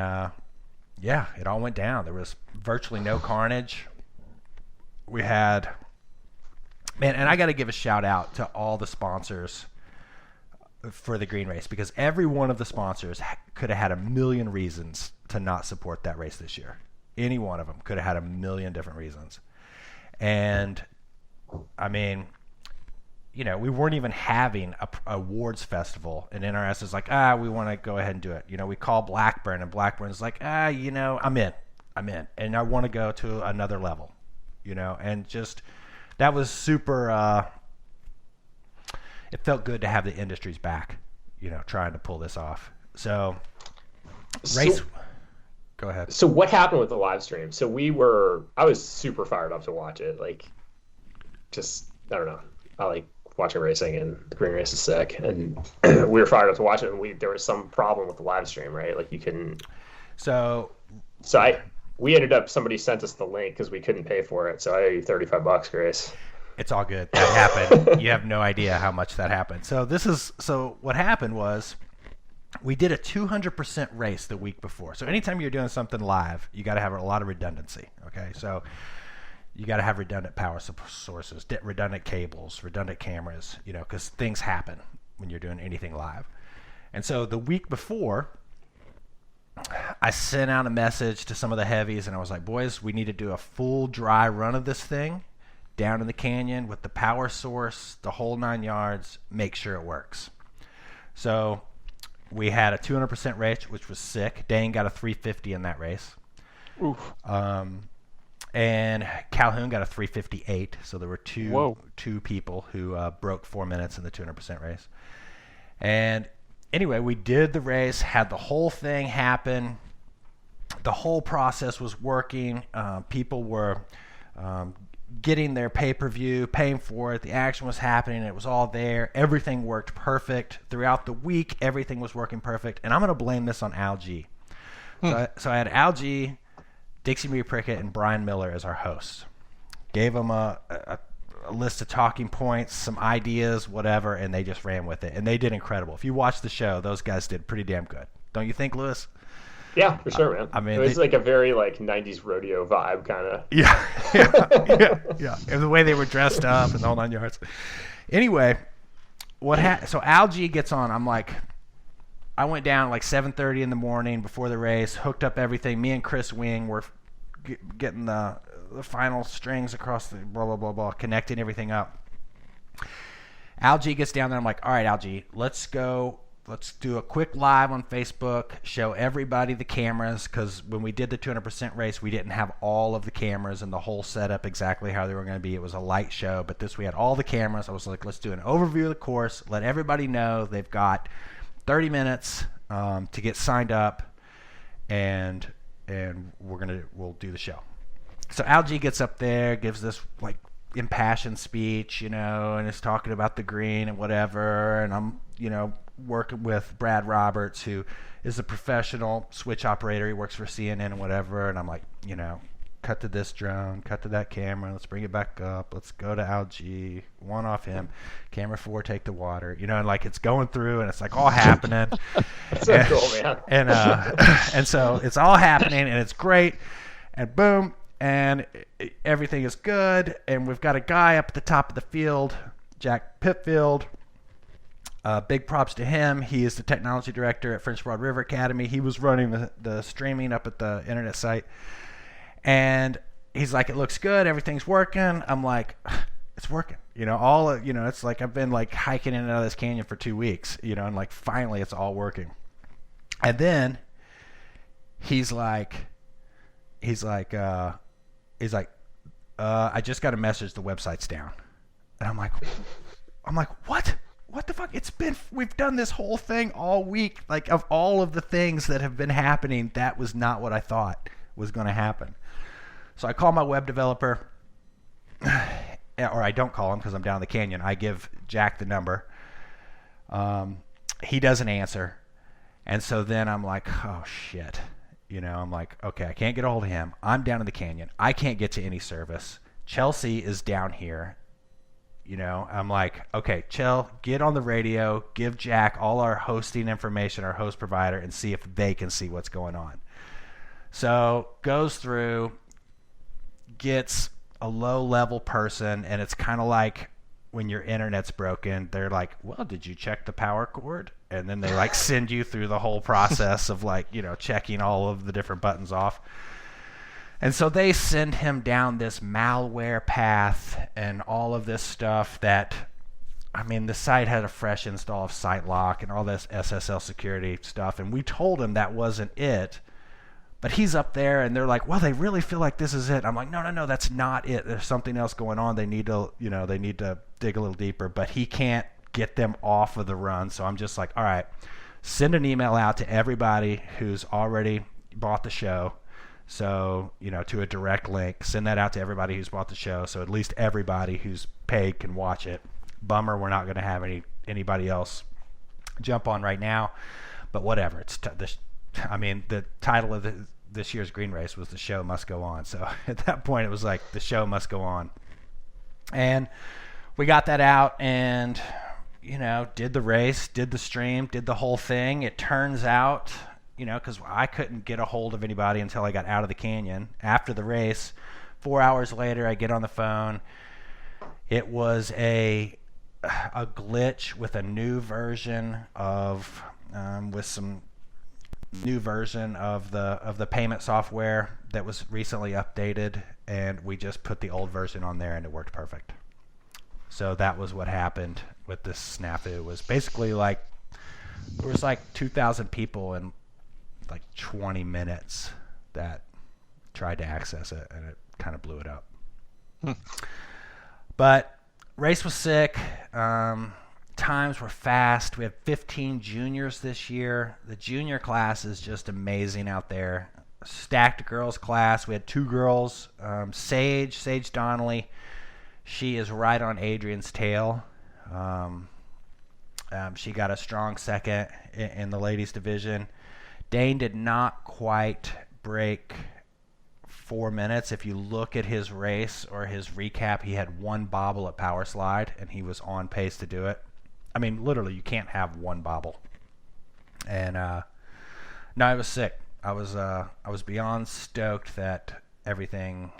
it all went down. There was virtually no carnage. We had and I got to give a shout out to all the sponsors for the green race, because every one of the sponsors could have had a million reasons to not support that race this year. Any one of them could have had a million different reasons. And I mean, we weren't even having a awards festival, and NRS is like, we want to go ahead and do it. We call Blackburn, and Blackburn's like, I'm in, and I want to go to another level, and just that was super. It felt good to have the industry's back, trying to pull this off. So, race. Go ahead. So what happened with the live stream? So I was super fired up to watch it. Like, just, I don't know. I like watching racing, and the green race is sick. And we were fired up to watch it, and there was some problem with the live stream, right? Like, you couldn't. We ended up, somebody sent us the link because we couldn't pay for it. So I owe you $35, Grace. It's all good. That happened. You have no idea how much that happened. So what happened was we did a 200% race the week before. So anytime you're doing something live, you got to have a lot of redundancy. Okay. So you got to have redundant power sources, redundant cables, redundant cameras, because things happen when you're doing anything live. And so the week before, I sent out a message to some of the heavies, and I was like, boys, we need to do a full dry run of this thing down in the canyon with the power source, the whole 9 yards, make sure it works. So we had a 200% race, which was sick. Dane got a 350 in that race. Oof. And Calhoun got a 358. So there were two people who broke 4 minutes in the 200% race. And anyway, we did the race, had the whole thing happen. The whole process was working. People were getting their pay-per-view, paying for it. The action was happening. It was all there. Everything worked perfect. Throughout the week, everything was working perfect. And I'm going to blame this on Al G. So I had Al G, Dixie Marie Prickett, and Brian Miller as our hosts. Gave them a list of talking points, some ideas, whatever, and they just ran with it. And they did incredible. If you watch the show, those guys did pretty damn good. Don't you think, Lewis? Yeah, for sure, man. I mean, it was like a very 90s rodeo vibe kind of. Yeah. And the way they were dressed up and the whole 9 yards. Anyway, so Al G gets on. I'm like, I went down like 7:30 in the morning before the race, hooked up everything. Me and Chris Wing were getting the final strings across the blah, blah, blah, blah, connecting everything up. Al G gets down there. I'm like, all right, Al G, let's go. Let's do a quick live on Facebook, show everybody the cameras, because when we did the 200% race, we didn't have all of the cameras and the whole setup exactly how they were going to be. It was a light show, but we had all the cameras. I was like, let's do an overview of the course, let everybody know they've got 30 minutes to get signed up, and we'll do the show. So Al-G gets up there, gives this like impassioned speech, and is talking about the green and whatever, and I'm working with Brad Roberts, who is a professional switch operator. He works for CNN and whatever, and I'm like, cut to this drone, cut to that camera, let's bring it back up, let's go to Al-G, one off him, camera 4, take the water, and like it's going through and it's like all happening. That's so cool, man. And so it's all happening and it's great, and boom, and everything is good, and we've got a guy up at the top of the field, Jack Pitfield. Big props to him. He is the technology director at French Broad River Academy. He was running the streaming up at the internet site. And he's like, it looks good. Everything's working. I'm like, it's working. It's like I've been like hiking in and out of this canyon for 2 weeks, and like finally it's all working. And then he's like, I just got a message. The website's down. And I'm like, what? What the fuck? We've done this whole thing all week. Like, of all of the things that have been happening, that was not what I thought was going to happen. So I call my web developer, or I don't call him because I'm down in the canyon. I give Jack the number. He doesn't answer. And so then I'm like, oh, shit. I'm like, okay, I can't get a hold of him. I'm down in the canyon. I can't get to any service. Chelsea is down here. I'm like, okay, Chell, get on the radio, give Jack all our hosting information, our host provider, and see if they can see what's going on. So goes through, gets a low-level person, and it's kind of like when your internet's broken, they're like, well, did you check the power cord? And then they like send you through the whole process of like, checking all of the different buttons off. And so they send him down this malware path and all of this stuff that, the site had a fresh install of SiteLock and all this SSL security stuff. And we told him that wasn't it. But he's up there and they're like, well, they really feel like this is it. I'm like, no, that's not it. There's something else going on. They need to, dig a little deeper. But he can't get them off of the run. So I'm just like, all right, send an email out to everybody who's already bought the show. So, to a direct link, send that out to everybody who's bought the show. So at least everybody who's paid can watch it. Bummer, we're not going to have anybody else jump on right now, but whatever. The title of this year's Green Race was The Show Must Go On. So at that point, it was like the show must go on. And we got that out and, did the race, did the stream, did the whole thing. It turns out, because I couldn't get a hold of anybody until I got out of the canyon. After the race, 4 hours later, I get on the phone. It was a glitch with a new version of the payment software that was recently updated, and we just put the old version on there and it worked perfect. So that was what happened with this snafu. It was basically like there was like 2,000 people in like 20 minutes that tried to access it, and it kind of blew it up. But race was sick. Times were fast. We had 15 juniors this year. The junior class is just amazing out there. Stacked girls class. We had 2 girls. Sage Donnelly. She is right on Adrian's tail. She got a strong second in the ladies division. Dane did not quite break 4 minutes. If you look at his race or his recap, he had 1 bobble at power slide, and he was on pace to do it. Literally, you can't have 1 bobble. And no, I was sick. I was beyond stoked that everything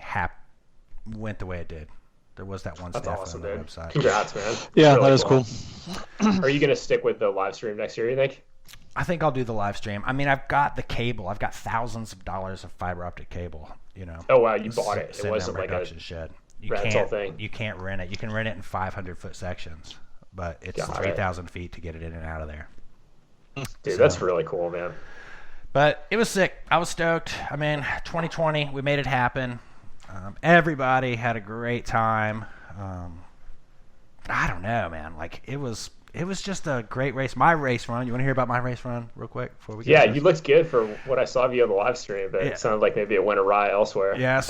went the way it did. There was that one That's staff awesome, on the dude. website. Congrats, man. Yeah, Really that is cool. Are you going to stick with the live stream next year, you think? I think I'll do the live stream. I've got the cable. I've got thousands of dollars of fiber optic cable. Oh, wow, you bought it. It wasn't like a shed. rental thing. You can't rent it. You can rent it in 500-foot sections, but it's 3,000 feet to get it in and out of there. Dude, that's really cool, man. But it was sick. I was stoked. 2020, we made it happen. Everybody had a great time. I don't know, man. Like it was just a great race. My race run. You want to hear about my race run real quick before we get Yeah, to you this? looked good for what I saw of you on the live stream, but Yeah. it sounded like maybe it went awry elsewhere. Yeah,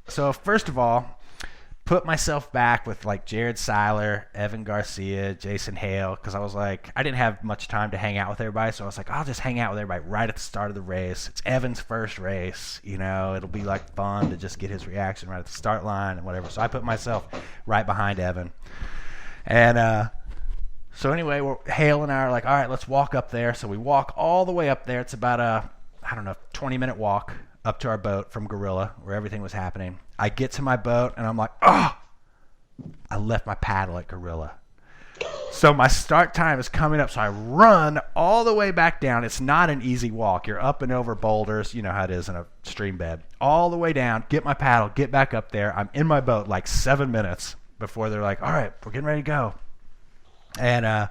so first of all, put myself back with like Jared Seiler, Evan Garcia, Jason Hale, because I was like, I didn't have much time to hang out with everybody, so I was like, I'll just hang out with everybody right at the start of the race. It's Evan's first race, it'll be like fun to just get his reaction right at the start line and whatever. So I put myself right behind Evan. And so anyway, Hale and I are like, all right, let's walk up there. So we walk all the way up there. It's about a, 20-minute walk up to our boat from Gorilla, where everything was happening. I get to my boat, and I'm like, oh, I left my paddle at Gorilla. So my start time is coming up, so I run all the way back down. It's not an easy walk. You're up and over boulders. You know how it is in a stream bed. All the way down, get my paddle, get back up there. I'm in my boat like 7 minutes before they're like, all right, we're getting ready to go. And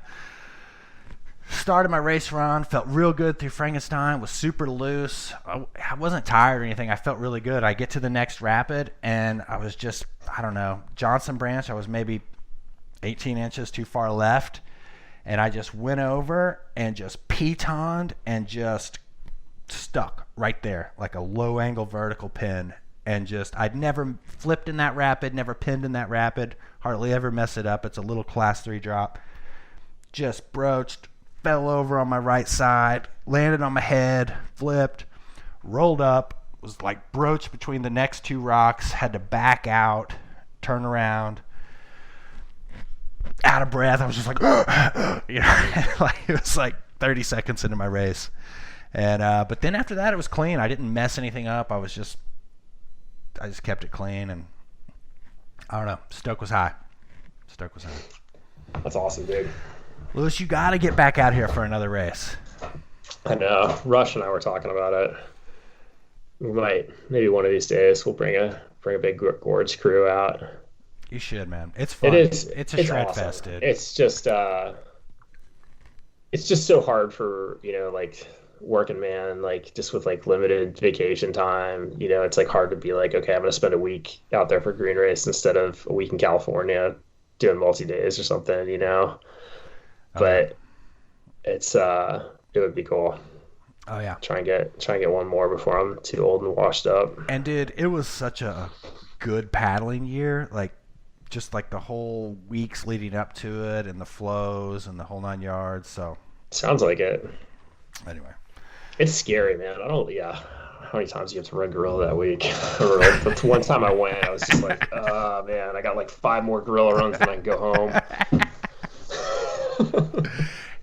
started my race run, felt real good through Frankenstein, was super loose. I wasn't tired or anything. I felt really good. I get to the next rapid, and I was just, Johnson Branch. I was maybe 18 inches too far left, and I just went over and just pitoned and just stuck right there like a low-angle vertical pin. And just, I'd never flipped in that rapid, never pinned in that rapid, hardly ever mess it up. It's a little class 3 drop. Just broached, fell over on my right side, landed on my head, flipped, rolled up, was like broached between the next two rocks, had to back out, turn around, out of breath. I was just like, like it was like 30 seconds into my race. And but then after that, it was clean. I didn't mess anything up. I just kept it clean, and I don't know. Stoke was high. That's awesome, dude. Lewis, you got to get back out here for another race. I know. Rush and I were talking about it. We might, maybe one of these days, we'll bring a big Gorge crew out. You should, man. It's fun. It's shred awesome. fest, dude. It's just so hard for, like working man, like just with like limited vacation time. It's like hard to be like, okay, I'm going to spend a week out there for green race instead of a week in California doing multi-days or something, But it's it would be cool. Oh yeah. Try and get one more before I'm too old and washed up. And dude, it was such a good paddling year. Like just like the whole weeks leading up to it, and the flows and the whole 9 yards. So sounds like it. Anyway, it's scary, man. How many times do you have to run Gorilla that week? The one time I went, I was just like, oh man, I got like 5 more Gorilla runs and I can go home.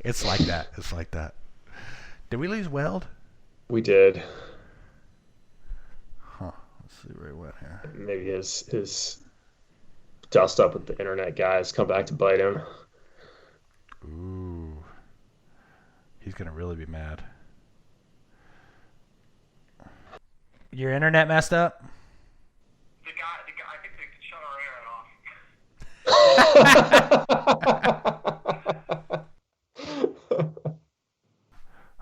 It's like that. Did we lose Weld? We did. Huh. Let's see where he went here. Maybe his dust up with the internet guys come back to bite him. Ooh. He's going to really be mad. Your internet messed up? The guy, I think they could shut our internet off.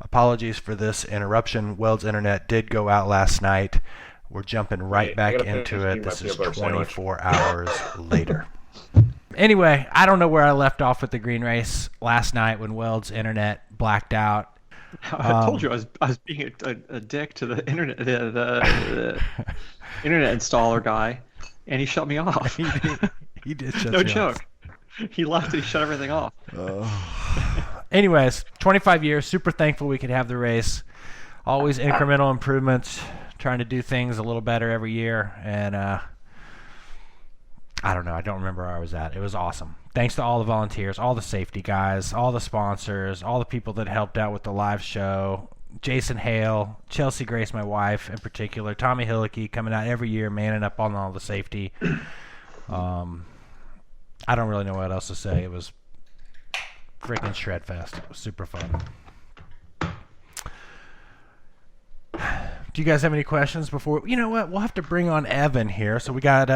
Apologies for this interruption. Weld's internet did go out last night. We're jumping right back into it. This is 24 hours later. Anyway, I don't know where I left off with the green race last night when Weld's internet blacked out. I told you I was being a dick to the internet the internet installer guy, and he shut me off. He did shut no you joke. off. He left and he shut everything off. Anyways, 25 years. Super thankful we could have the race. Always incremental improvements. Trying to do things a little better every year. And I don't know. I don't remember where I was at. It was awesome. Thanks to all the volunteers, all the safety guys, all the sponsors, all the people that helped out with the live show. Jason Hale, Chelsea Grace, my wife in particular, Tommy Hillicky coming out every year, manning up on all the safety. I don't really know what else to say. It was freaking shred fest. It was super fun. Do you guys have any questions before? You know what? We'll have to bring on Evan here. So we got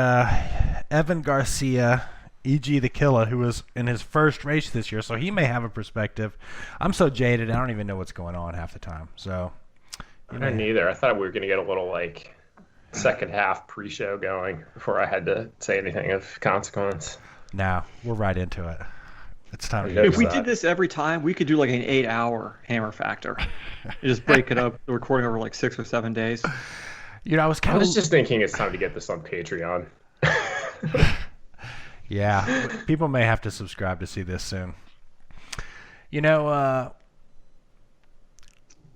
Evan Garcia, E.G. the Killer, who was in his first race this year. So he may have a perspective. I'm so jaded, I don't even know what's going on half the time. So I didn't either. I thought we were going to get a little like second half pre-show going before I had to say anything of consequence. Now we're right into it. It's time to Yeah, get If we started. did this every time, we could do like an 8-hour hammer factor. And just break it up, the recording over like 6 or 7 days. You know, I was I kind was of just thinking it's time to get this on Patreon. yeah. People may have to subscribe to see this soon. You know,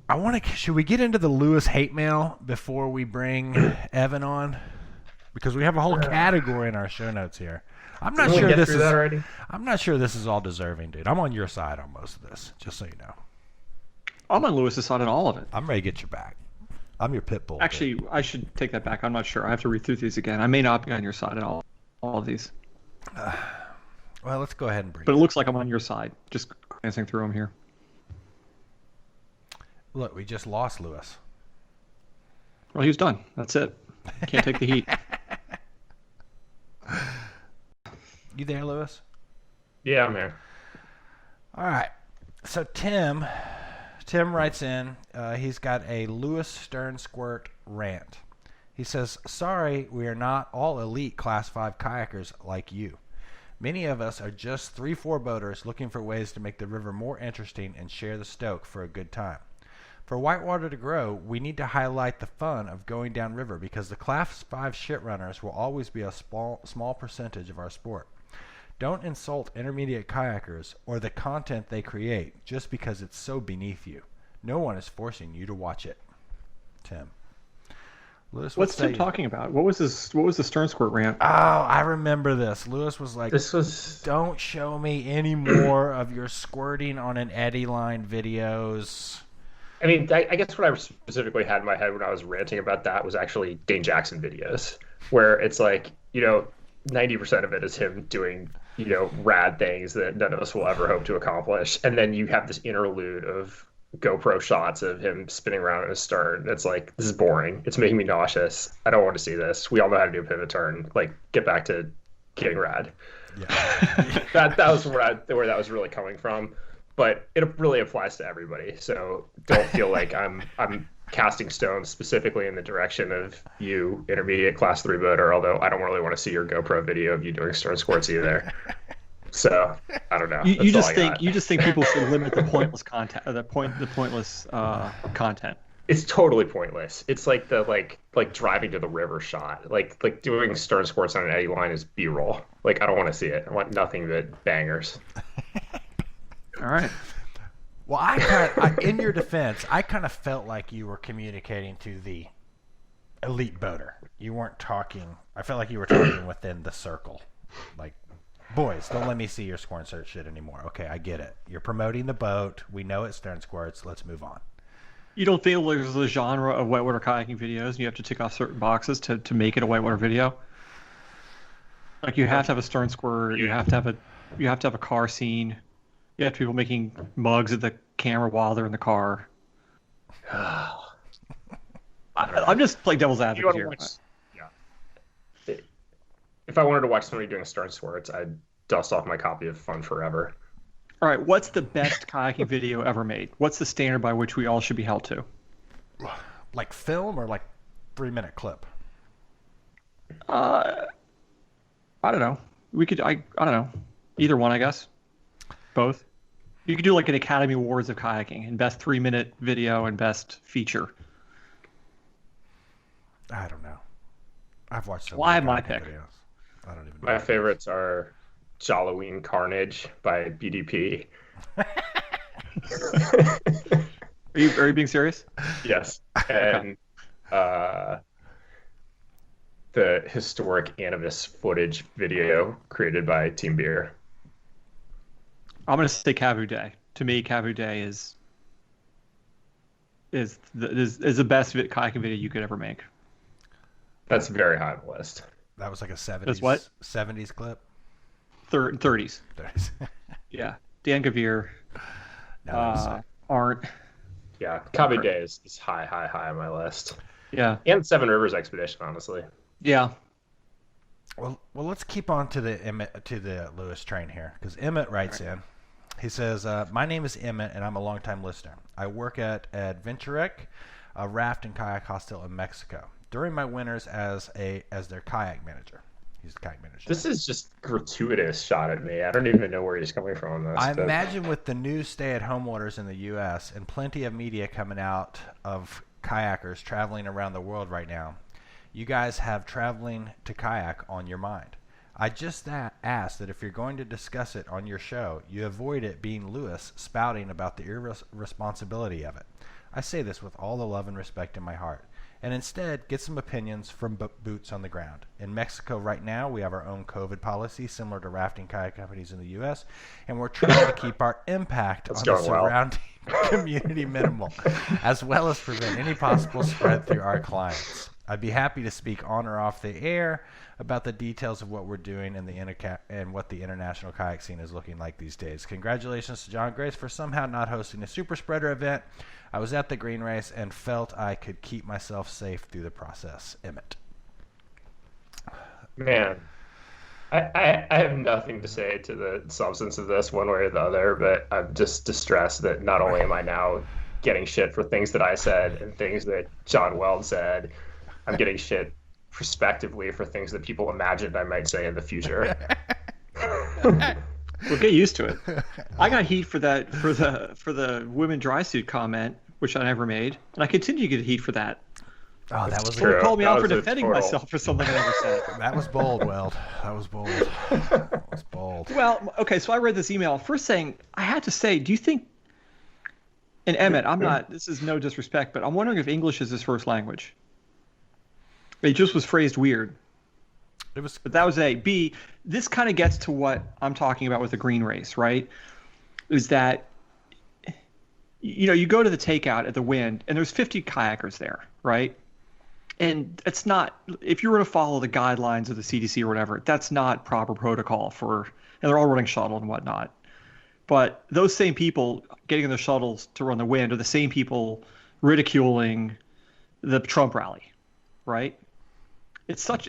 I want to. Should we get into the Lewis hate mail before we bring Evan on? Because we have a whole category in our show notes here. I'm not Didn't we sure get this through is. that already? I'm not sure this is all deserving, dude. I'm on your side on most of this, just so you know. I'm on Lewis's side on all of it. I'm ready to get your back. I'm your pit bull. Actually, I should take that back. I'm not sure. I have to read through these again. I may not be on your side at all of these. Well, let's go ahead and bring But it it. looks like I'm on your side. Just glancing through them here. Look, we just lost Lewis. Well, he's done. That's it. Can't take the heat. You there, Lewis? Yeah, I'm here. All right. So Tim writes in. He's got a Lewis Stern Squirt rant. He says, "Sorry, we are not all elite Class 5 kayakers like you. Many of us are just 3-4 boaters looking for ways to make the river more interesting and share the stoke for a good time. For whitewater to grow, we need to highlight the fun of going downriver because the Class 5 shit runners will always be a small percentage of our sport. Don't insult intermediate kayakers or the content they create just because it's so beneath you. No one is forcing you to watch it." Tim. Lewis, What's Tim say? talking about? What was the Stern Squirt rant? Oh, I remember this. Lewis was like, This was "Don't show me any more of your squirting on an eddy line videos." I mean, I guess what I specifically had in my head when I was ranting about that was actually Dane Jackson videos, where it's like, 90% of it is him doing, rad things that none of us will ever hope to accomplish. And then you have this interlude of GoPro shots of him spinning around in his stern. It's like, this is boring. It's making me nauseous. I don't want to see this. We all know how to do a pivot turn. Like, get back to getting rad. Yeah. That was where that was really coming from. But it really applies to everybody. So don't feel like I'm casting stones specifically in the direction of you, intermediate Class 3 boater, although I don't really want to see your GoPro video of you doing stern squirts either. So I don't know. You That's all I got. just think people should limit the pointless content, the pointless content. It's totally pointless. It's like the like driving to the river shot. Like doing stern squirts on an eddy line is B-roll. Like, I don't want to see it. I want nothing but bangers. All right. Well, in your defense, I kind of felt like you were communicating to the elite boater. You weren't talking. I felt like you were talking within the circle. Like, boys, don't let me see your squirting search shit anymore. Okay, I get it. You're promoting the boat. We know it's stern squirts. Let's move on. You don't feel there's a genre of whitewater kayaking videos and you have to tick off certain boxes to make it a whitewater video? Like, you have to have a stern squirt, you have to have a car scene. You have people making mugs at the camera while they're in the car. I'm just playing devil's If you advocate want to here. watch, if I wanted to watch somebody doing stern squirts, I'd dust off my copy of Fun Forever. All right, what's the best kayaking video ever made? What's the standard by which we all should be held to? Like film or like 3-minute clip? I don't know. I don't know. Either one, I guess. Both. You could do like an Academy Awards of kayaking and best 3-minute video and best feature. I don't know. I've watched some Well, I have my kayaking pick. videos. I don't even know. My favorites are Jalloween Carnage by BDP. Are you being serious? Yes. And the historic Animus footage video created by Team Beer. I'm gonna say Kavu Day. To me, Kavu Day is the best kayaking video you could ever make. That's very high on the list. That was like a 70s, That's what? 70s clip? 30s. 30s. Yeah. Dan Gavir, No, that was Arndt. Yeah, Cabo Day is high on my list. Yeah. And Seven Rivers Expedition, honestly. Yeah. Well, let's keep on to the Lewis train here, because Emmett writes in. He says, "My name is Emmett, and I'm a longtime listener. I work at Adventurec, a raft and kayak hostel in Mexico. During my winters as their kayak manager." He's the kayak manager. This is just gratuitous shot at me. I don't even know where he's coming from on this. I imagine with the new stay-at-home orders in the U.S. and plenty of media coming out of kayakers traveling around the world right now, you guys have traveling to kayak on your mind. I just ask that if you're going to discuss it on your show, you avoid it being Lewis spouting about the irresponsibility of it. I say this with all the love and respect in my heart. And instead, get some opinions from boots on the ground. In Mexico right now, we have our own COVID policy, similar to rafting kayak companies in the U.S., and we're trying to keep our impact on the surrounding community minimal, as well as prevent any possible spread through our clients. I'd be happy to speak on or off the air about the details of what we're doing and what the international kayak scene is looking like these days. Congratulations to John Grace for somehow not hosting a super spreader event. I was at the green race and felt I could keep myself safe through the process. Emmett. Man, I have nothing to say to the substance of this one way or the other, but I'm just distressed that not only am I now getting shit for things that I said and things that John Weld said, I'm getting shit prospectively for things that people imagined I might say in the future. Well, get used to it. I got heat for that for the women dry suit comment, which I never made, and I continue to get heat for that. Oh, that was Someone called me out for defending myself for something I never said. That was bold, Weld. That was bold. That was bold. Well, okay, so I read this email first saying, I had to say, do you think, and Emmett, this is no disrespect, but I'm wondering if English is his first language. It just was phrased weird. But that was A. B, this kind of gets to what I'm talking about with the green race, right? Is that, you go to the takeout at the Wind, and there's 50 kayakers there, right? And it's not, if you were to follow the guidelines of the CDC or whatever, that's not proper protocol and they're all running shuttle and whatnot. But those same people getting in the shuttles to run the Wind are the same people ridiculing the Trump rally, right?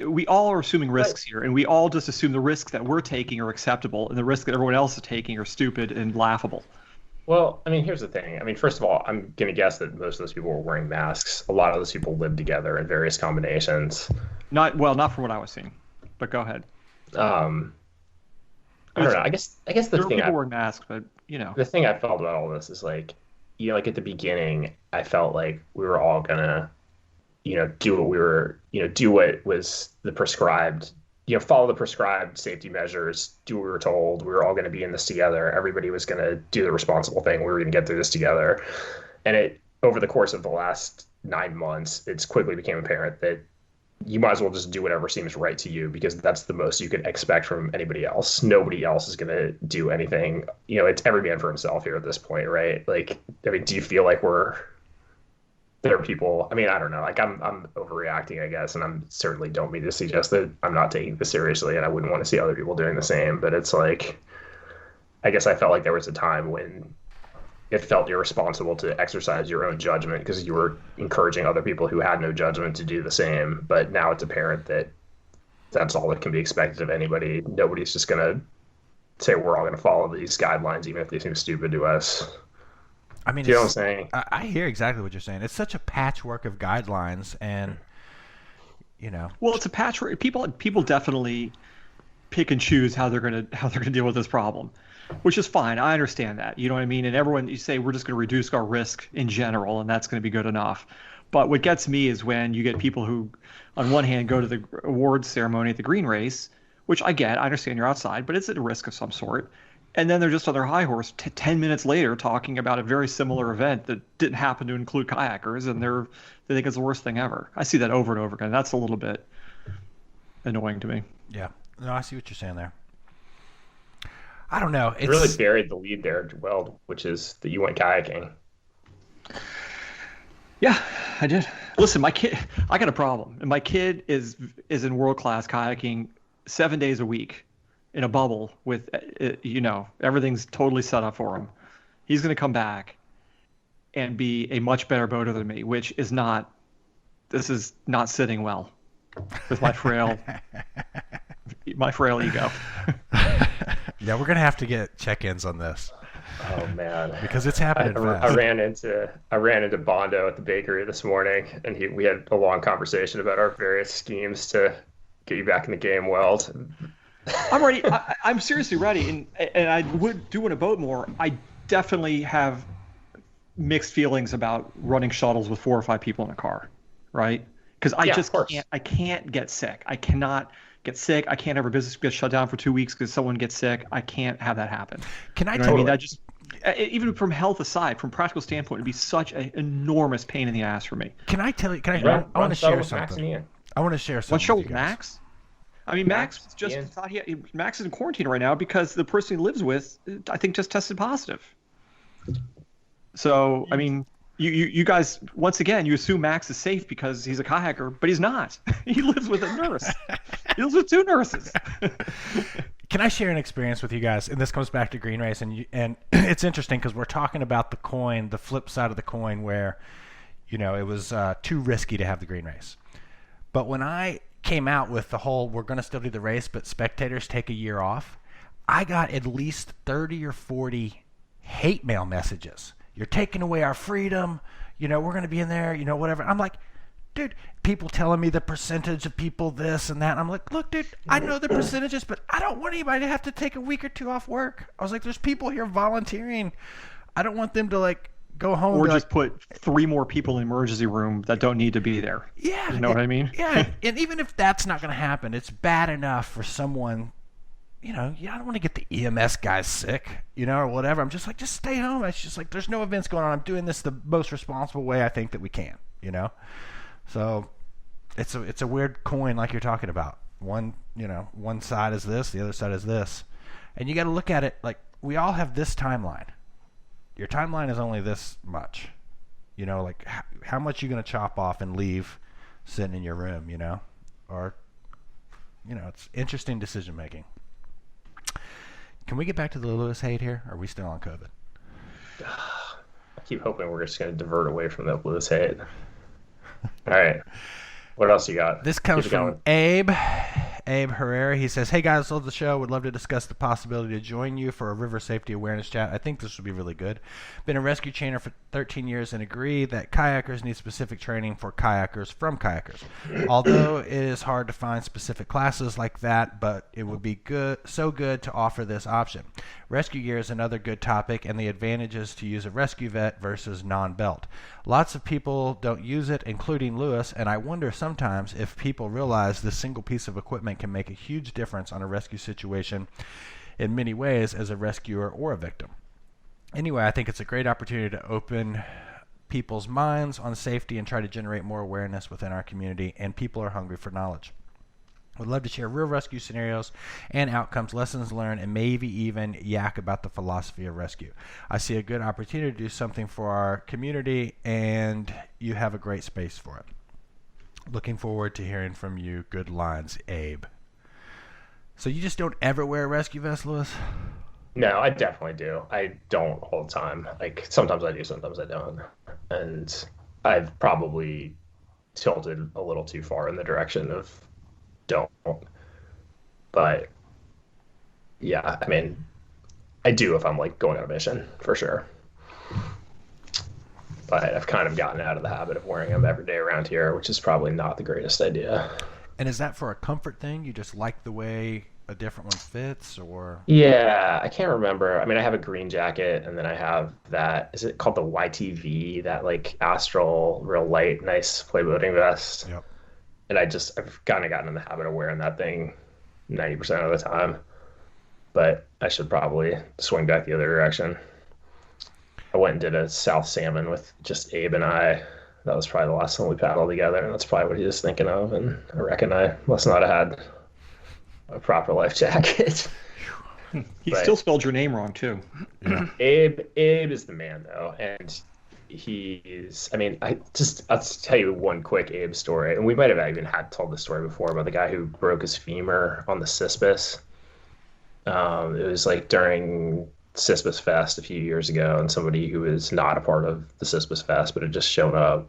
We all are assuming risks here, and we all just assume the risks that we're taking are acceptable, and the risks that everyone else is taking are stupid and laughable. Well, here's the thing. First of all, I'm going to guess that most of those people were wearing masks. A lot of those people lived together in various combinations. Not from what I was seeing, but go ahead. I don't know. I guess the there thing were people wearing masks, but the thing I felt about all this is like at the beginning, I felt like we were all gonna do what was the prescribed, follow the prescribed safety measures, do what we were told. We were all going to be in this together. Everybody was going to do the responsible thing. We were going to get through this together. And over the course of the last 9 months, it's quickly became apparent that you might as well just do whatever seems right to you, because that's the most you can expect from anybody else. Nobody else is going to do anything. It's every man for himself here at this point, right? Do you feel like there are people, I don't know, I'm overreacting, I guess, and I'm certainly don't mean to suggest that I'm not taking this seriously and I wouldn't want to see other people doing the same, but it's like, I guess I felt like there was a time when it felt irresponsible to exercise your own judgment because you were encouraging other people who had no judgment to do the same, but now it's apparent that that's all that can be expected of anybody. Nobody's just going to say we're all going to follow these guidelines, even if they seem stupid to us. Do you know what I'm saying? I hear exactly what you're saying. It's such a patchwork of guidelines, and Well, it's a patchwork. People definitely pick and choose how they're gonna deal with this problem, which is fine. I understand that. You know what I mean? And everyone, you say we're just gonna reduce our risk in general, and that's gonna be good enough. But what gets me is when you get people who, on one hand, go to the awards ceremony at the green race, which I understand you're outside, but it's at a risk of some sort. And then they're just on their high horse 10 minutes later talking about a very similar event that didn't happen to include kayakers, and they think it's the worst thing ever. I see that over and over again. That's a little bit annoying to me. Yeah. No, I see what you're saying there. I don't know. It's really buried the lead there, Weld, which is that you went kayaking. Yeah, I did. Listen, I got a problem. And my kid is in world-class kayaking 7 days a week. In a bubble with, everything's totally set up for him. He's going to come back and be a much better boater than me, this is not sitting well with my frail ego. Yeah, we're going to have to get check-ins on this. Oh man, because it's happening fast. I ran into Bondo at the bakery this morning, and we had a long conversation about our various schemes to Get you back in the game, Weld. I'm ready. I'm seriously ready, and I would do want to boat more. I definitely have mixed feelings about running shuttles with 4 or 5 people in a car, right? Because I just can't. I can't get sick. I cannot get sick. I can't have a business get shut down for 2 weeks because someone gets sick. I can't have that happen. Can I? You know what I mean, that just even from health aside, from practical standpoint, it'd be such an enormous pain in the ass for me. Can I tell you? I want to share something. I want to share something. What show with Max? I mean, Max just thought Max is in quarantine right now because the person he lives with, I think, just tested positive. So, I mean, you guys, once again, you assume Max is safe because he's a kayaker, but he's not. He lives with a nurse. He lives with 2 nurses. Can I share an experience with you guys? And this comes back to green race, and it's interesting because we're talking about the coin, the flip side of the coin, where it was too risky to have the green race. But when I came out with the whole we're going to still do the race but spectators take a year off, I got at least 30 or 40 hate mail messages. You're taking away our freedom, we're going to be in there, whatever. I'm like, dude, people telling me the percentage of people this and that. I'm like, look, dude, I know the percentages, but I don't want anybody to have to take a week or 2 off work. I was like, there's people here volunteering. I don't want them to go home or just put 3 more people in the emergency room that don't need to be there. Yeah. You know what I mean? Yeah. And even if that's not going to happen, it's bad enough for someone, I don't want to get the EMS guys sick, or whatever. I'm just like, just stay home. It's just like, there's no events going on. I'm doing this the most responsible way I think that we can, So it's a weird coin like you're talking about. One side is this, the other side is this. And you got to look at it like we all have this timeline. Your timeline is only this much, how much you going to chop off and leave sitting in your room, or, it's interesting decision making. Can we get back to the Lewis hate here? Or are we still on COVID? I keep hoping we're just going to divert away from the Lewis hate. All right. What else you got? This comes from Abe Herrera. He says, hey guys, love the show. Would love to discuss the possibility to join you for a river safety awareness chat. I think this would be really good. Been a rescue chainer for 13 years and agree that kayakers need specific training for kayakers from kayakers. Although it is hard to find specific classes like that, but it would be so good to offer this option. Rescue gear is another good topic and the advantages to use a rescue vet versus non-belt. Lots of people don't use it, including Lewis, and I wonder sometimes if people realize this single piece of equipment can make a huge difference on a rescue situation in many ways as a rescuer or a victim. Anyway, I think it's a great opportunity to open people's minds on safety and try to generate more awareness within our community, and people are hungry for knowledge. Would love to share real rescue scenarios and outcomes, lessons learned, and maybe even yak about the philosophy of rescue. I see a good opportunity to do something for our community, and you have a great space for it. Looking forward to hearing from you. Good lines, Abe. So you just don't ever wear a rescue vest, Lewis? No, I definitely do. I don't all the time. Sometimes I do, sometimes I don't. And I've probably tilted a little too far in the direction of don't. But yeah, I mean, I do if I'm going on a mission for sure. But I've kind of gotten out of the habit of wearing them every day around here, which is probably not the greatest idea. And is that for a comfort thing? You just like the way a different one fits, or? Yeah, I can't remember. I mean, I have a green jacket, and then I have that, is it called the YTV, that Astral, real light, nice play boating vest. Yep. And I've kind of gotten in the habit of wearing that thing 90% of the time. But I should probably swing back the other direction. I went and did a South Salmon with just Abe and I. That was probably the last time we paddled together, and that's probably what he was thinking of. And I reckon I must not have had a proper life jacket. He still spelled your name wrong, too. Yeah. Abe is the man, though. And he's, I mean, I'll tell you one quick Abe story. And we might have even told this story before about the guy who broke his femur on the Cispus. It was during Cispus Fest a few years ago, and somebody who was not a part of the Cispus Fest but had just shown up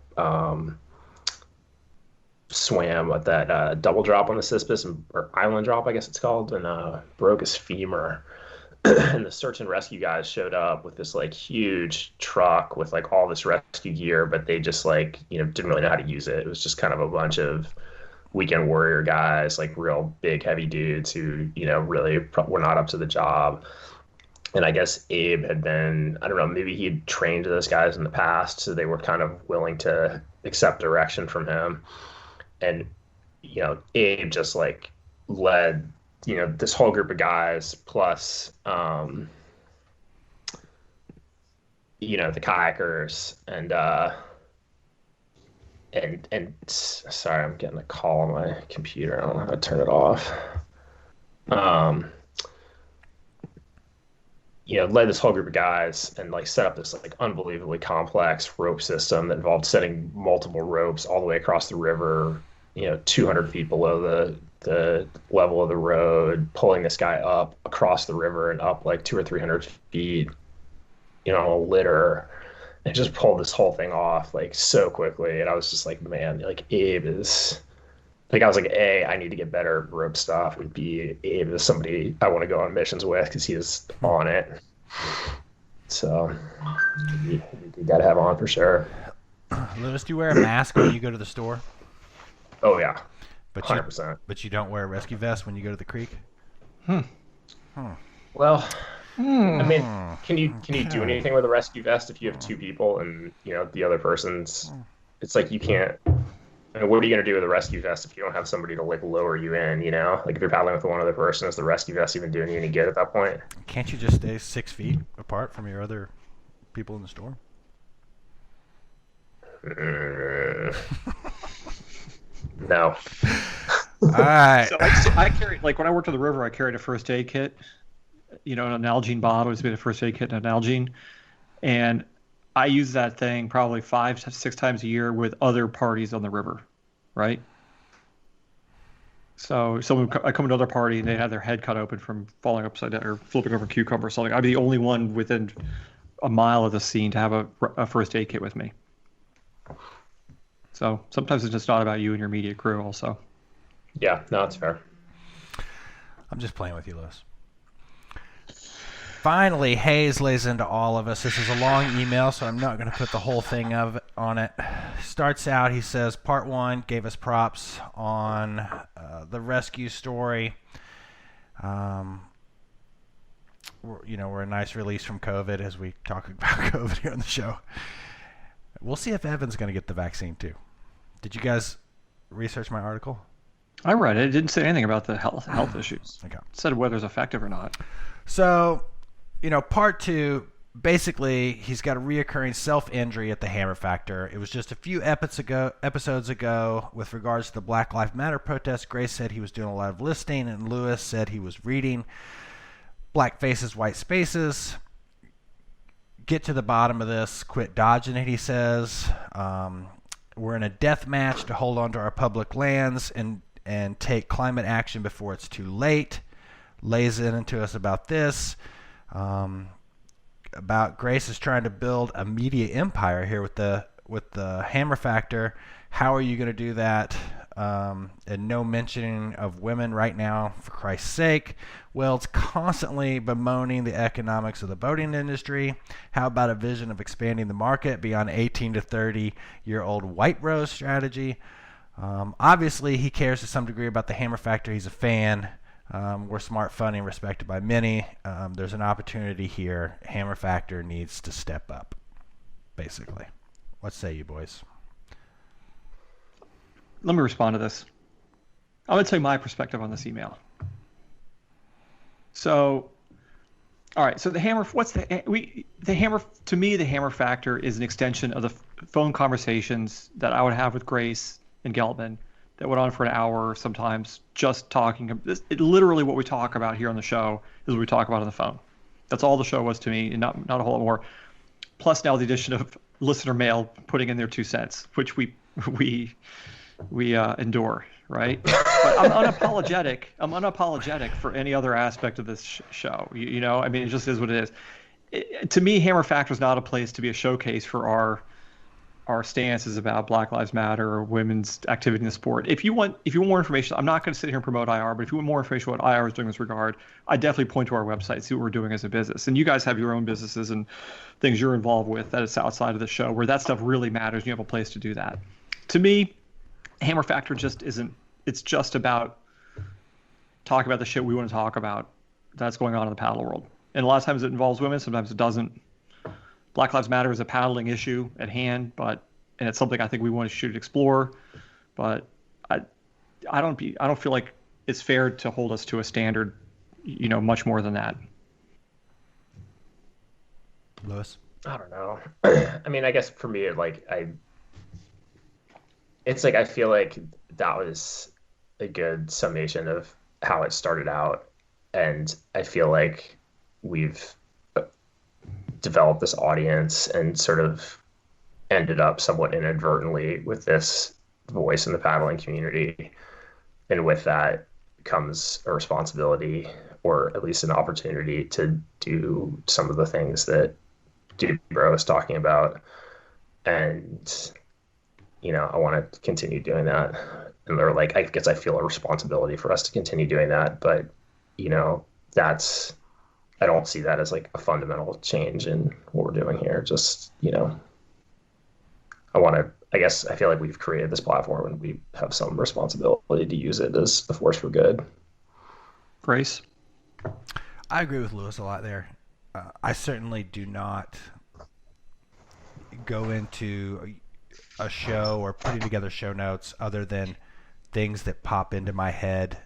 swam at that double drop on the Cispus, or island drop I guess it's called, and broke his femur. And the search and rescue guys showed up with this huge truck with all this rescue gear, but they just didn't really know how to use it. It was just kind of a bunch of weekend warrior guys, like real big, heavy dudes who, really were not up to the job. And I guess Abe had been, I don't know, maybe he'd trained those guys in the past, so they were kind of willing to accept direction from him. And, Abe just like led, this whole group of guys plus, the kayakers and sorry, I'm getting a call on my computer. I don't know how to turn it off. Led this whole group of guys and like set up this like unbelievably complex rope system that involved setting multiple ropes all the way across the river, 200 feet below the level of the road, pulling this guy up across the river and up like 200 or 300 feet, on a litter, and just pulled this whole thing off like so quickly. And I was just like, man, like Abe is like, I was like, A, I need to get better at rope stuff, and B, Abe is somebody I want to go on missions with because he is on it. So you got to have on for sure. Lewis, do you wear a mask when you go to the store? Oh yeah, but 100%. But you don't wear a rescue vest when you go to the creek? Well, I mean, can you do anything with a rescue vest if you have two people and the other person's? It's like you can't. I mean, what are you gonna do with a rescue vest if you don't have somebody to like lower you in? Like if you're paddling with one other person, is the rescue vest even doing you any good at that point? Can't you just stay 6 feet apart from your other people in the store? No. All right. So I carried, like when I worked on the river, I carried a first aid kit, an Nalgene bottle. It's been a first aid kit and a Nalgene. And I use that thing probably 5 to 6 times a year with other parties on the river, right? So I come to another party and they had their head cut open from falling upside down or flipping over a cucumber or something. I'd be the only one within a mile of the scene to have a first aid kit with me. So sometimes it's just not about you and your immediate crew also. Yeah, no, it's fair. I'm just playing with you, Lewis. Finally, Hayes lays into all of us. This is a long email, so I'm not going to put the whole thing on it. Starts out, he says, part 1 gave us props on the rescue story. We're a nice release from COVID as we talk about COVID here on the show. We'll see if Evan's going to get the vaccine too. Did you guys research my article? I read it. It didn't say anything about the health issues. Okay. It said whether it's effective or not. So, part 2, basically, he's got a reoccurring self-injury at the Hammer Factor. It was just a few episodes ago with regards to the Black Lives Matter protest. Grace said he was doing a lot of listening, and Lewis said he was reading Black Faces, White Spaces. Get to the bottom of this. Quit dodging it, he says. We're in a death match to hold on to our public lands and take climate action before it's too late. Lays into us about this. About Grace is trying to build a media empire here with the Hammer Factor. How are you going to do that? And no mentioning of women right now, for Christ's sake. Weld's constantly bemoaning the economics of the boating industry. How about a vision of expanding the market beyond 18 to 30-year-old white rose strategy? Obviously, he cares to some degree about the Hammer Factor. He's a fan. We're smart, funny, and respected by many. There's an opportunity here. Hammer Factor needs to step up, basically. What say you, boys? Let me respond to this. I'm going to tell you my perspective on this email. So, all right. So the Hammer, the Hammer, to me, the Hammer Factor is an extension of the phone conversations that I would have with Grace and Geltman that went on for an hour, sometimes just talking. Literally what we talk about here on the show is what we talk about on the phone. That's all the show was to me, and not a whole lot more. Plus now the addition of listener mail putting in their 2 cents, which we endure, right? But I'm unapologetic. I'm unapologetic for any other aspect of this show. I mean, it just is what it is. To me, Hammer Factor is not a place to be a showcase for our stances about Black Lives Matter or women's activity in the sport. If you want more information, I'm not going to sit here and promote IR, but if you want more information on what IR is doing in this regard, I definitely point to our website, see what we're doing as a business. And you guys have your own businesses and things you're involved with that is outside of the show where that stuff really matters. And you have a place to do that. To me, Hammer Factor just isn't it's just about talking about the shit we want to talk about that's going on in the paddle world. And a lot of times it involves women, sometimes it doesn't. Black Lives Matter is a paddling issue at hand, and it's something I think we should explore. But I don't feel like it's fair to hold us to a standard, much more than that. Lewis? I don't know. I mean, I guess for me, I feel like that was a good summation of how it started out. And I feel like we've developed this audience and sort of ended up somewhat inadvertently with this voice in the paddling community. And with that comes a responsibility, or at least an opportunity, to do some of the things that Dude Bro is talking about. And, I want to continue doing that. And they're like, I guess I feel a responsibility for us to continue doing that. But, I don't see that as like a fundamental change in what we're doing here. Just, I feel like we've created this platform and we have some responsibility to use it as a force for good. Grace? I agree with Lewis a lot there. I certainly do not go into a show or putting together show notes other than things that pop into my head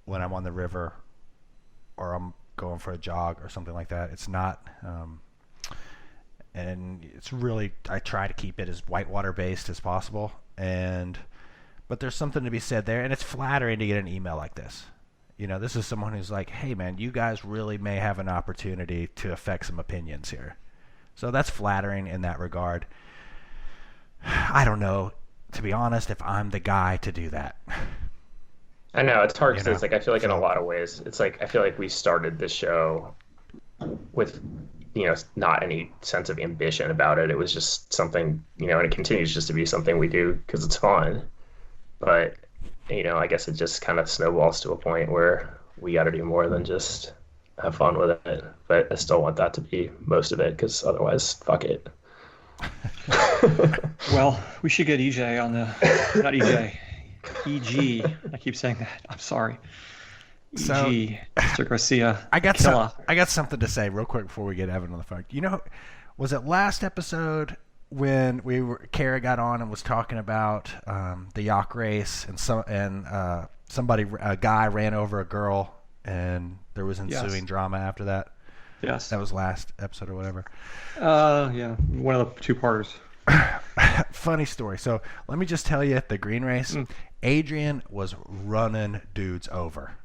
when I'm on the river or I'm going for a jog or something like that. It's not, and it's really, I try to keep it as whitewater based as possible. But there's something to be said there, and it's flattering to get an email like this. This is someone who's like, hey man, you guys really may have an opportunity to affect some opinions here. So that's flattering in that regard. I don't know, to be honest, if I'm the guy to do that. I know it's hard because I feel like in a lot of ways, it's like I feel like we started this show with not any sense of ambition about it. It was just something, and it continues just to be something we do because it's fun. But I guess it just kind of snowballs to a point where we got to do more than just have fun with it. But I still want that to be most of it because otherwise, fuck it. Well, we should get EJ on not EJ. EG. I keep saying that. I'm sorry. So, EG, Mr. Garcia. I got something to say real quick before we get Evan on the phone. Was it last episode when Kara got on and was talking about the yacht race and a guy ran over a girl and there was ensuing drama after that? Yes. That was last episode or whatever. Yeah, one of the two-parters. Funny story. So let me just tell you, at the green race, Adrian was running dudes over.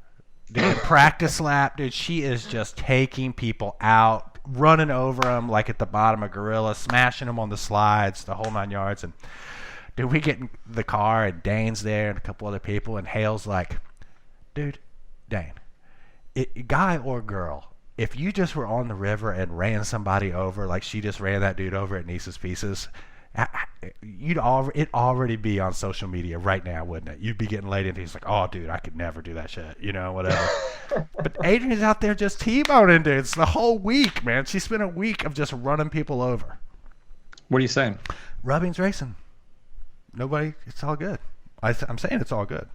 Dude, practice lap, dude, she is just taking people out, running over them like at the bottom of Gorilla, smashing them on the slides, the whole 9 yards. And dude, we get in the car, and Dane's there and a couple other people, and Hale's like, dude, Dane, guy or girl, if you just were on the river and ran somebody over like she just ran that dude over at Nice's Pieces, it'd already be on social media right now, wouldn't it? You'd be getting laid into. He's like, oh, dude, I could never do that shit, whatever. But Adrian's out there just T-boning dudes the whole week, man. She spent a week of just running people over. What are you saying? Rubbing's racing. Nobody, it's all good. I'm saying it's all good.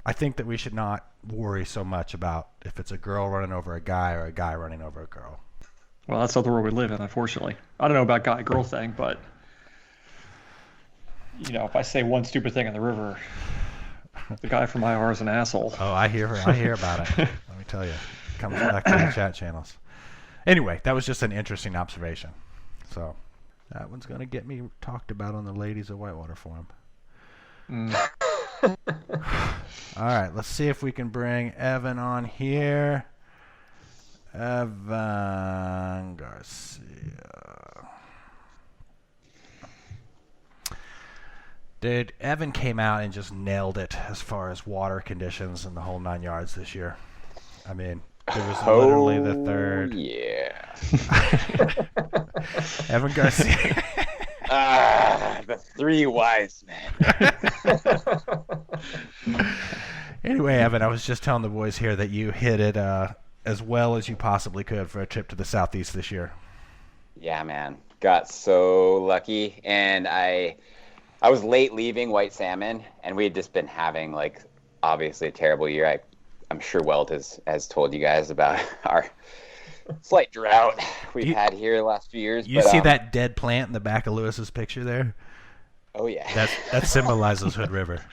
I think that we should not worry so much about if it's a girl running over a guy or a guy running over a girl. Well, that's not the world we live in, unfortunately. I don't know about guy-girl thing, but if I say one stupid thing in the river, the guy from IR is an asshole. Oh, I hear about it. Let me tell you, it comes back to the chat channels. Anyway, that was just an interesting observation. So that one's going to get me talked about on the Ladies of Whitewater forum. All right, let's see if we can bring Evan on here. Evan Garcia. Dude, Evan came out and just nailed it as far as water conditions in the whole 9 yards this year. I mean, it was literally the third. Yeah. Evan Garcia. The three wise men. Anyway, Evan, I was just telling the boys here that you hit it as well as you possibly could for a trip to the Southeast this year. Yeah, man. Got so lucky. And I I was late leaving white salmon, and we had just been having like obviously a terrible year. I'm sure Weld has told you guys about our slight drought we've had here the last few years. You see that dead plant in the back of Lewis's picture there? Oh yeah. That symbolizes Hood River.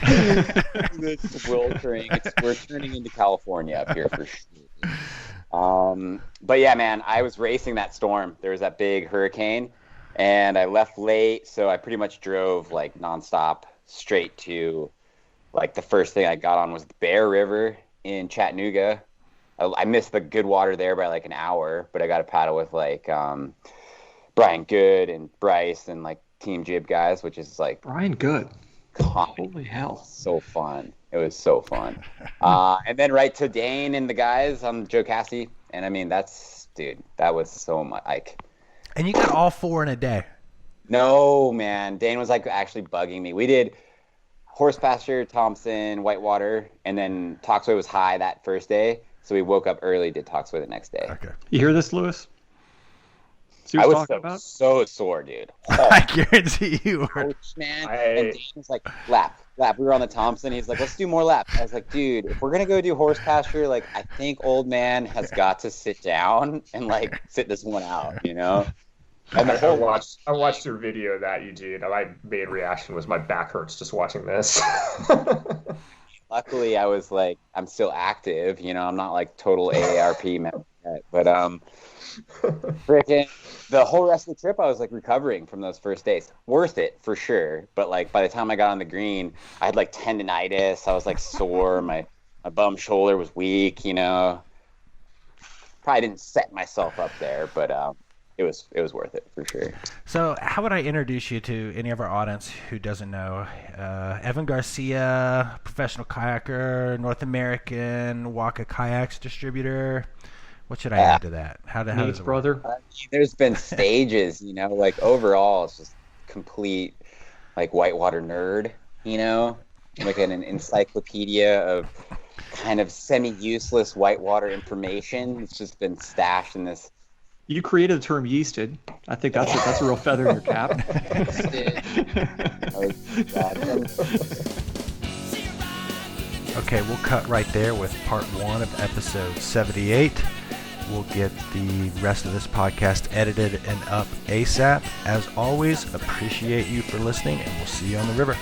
It's wilting. We're turning into California up here for sure. But yeah, man, I was racing that storm. There was that big hurricane, and I left late, so I pretty much drove like nonstop straight to, like, the first thing I got on was the Bear River in Chattanooga. I missed the good water there by like an hour, but I got to paddle with like Brian Good and Bryce and like Team Jib guys, which is like Brian Good. Holy hell. So fun. It was so fun. And then right to Dane and the guys on Joe Cassie. And I mean, that was so much. Like, and you got all 4 in a day. No, man. Dane was like actually bugging me. We did Horse Pasture, Thompson, Whitewater, and then Toxway was high that first day. So we woke up early, did Toxway the next day. Okay. You hear this, Lewis? See I what was talking about? so sore, dude. I guarantee you were. Ouch, man. And Dane was like, lap. We were on the Thompson. He's like, let's do more laps. I was like, dude, if we're going to go do horse pasture, like, I think old man has got to sit down and, like, sit this one out, you know? And I watched your video of that, Eugene, and my main reaction was my back hurts just watching this. Luckily, I was like, I'm still active, you know? I'm not, like, total AARP member yet. But, freaking the whole rest of the trip I was like recovering from those first days. Worth it for sure, but like by the time I got on the green I had like tendonitis. I was like sore. my bum shoulder was weak, you know. Probably didn't set myself up there, but it was worth it for sure. So how would I introduce you to any of our audience who doesn't know? Evan Garcia, professional kayaker, North American Waka Kayaks distributor. What should I add to that? How does Nate's it brother. work? There's been stages, you know, like overall it's just complete like whitewater nerd, you know, like an encyclopedia of kind of semi-useless whitewater information. It's just been stashed in this. You created the term yeasted. I think that's a real feather in your cap. Okay, we'll cut right there with part 1 of episode 78. We'll get the rest of this podcast edited and up ASAP. As always, appreciate you for listening, and we'll see you on the river.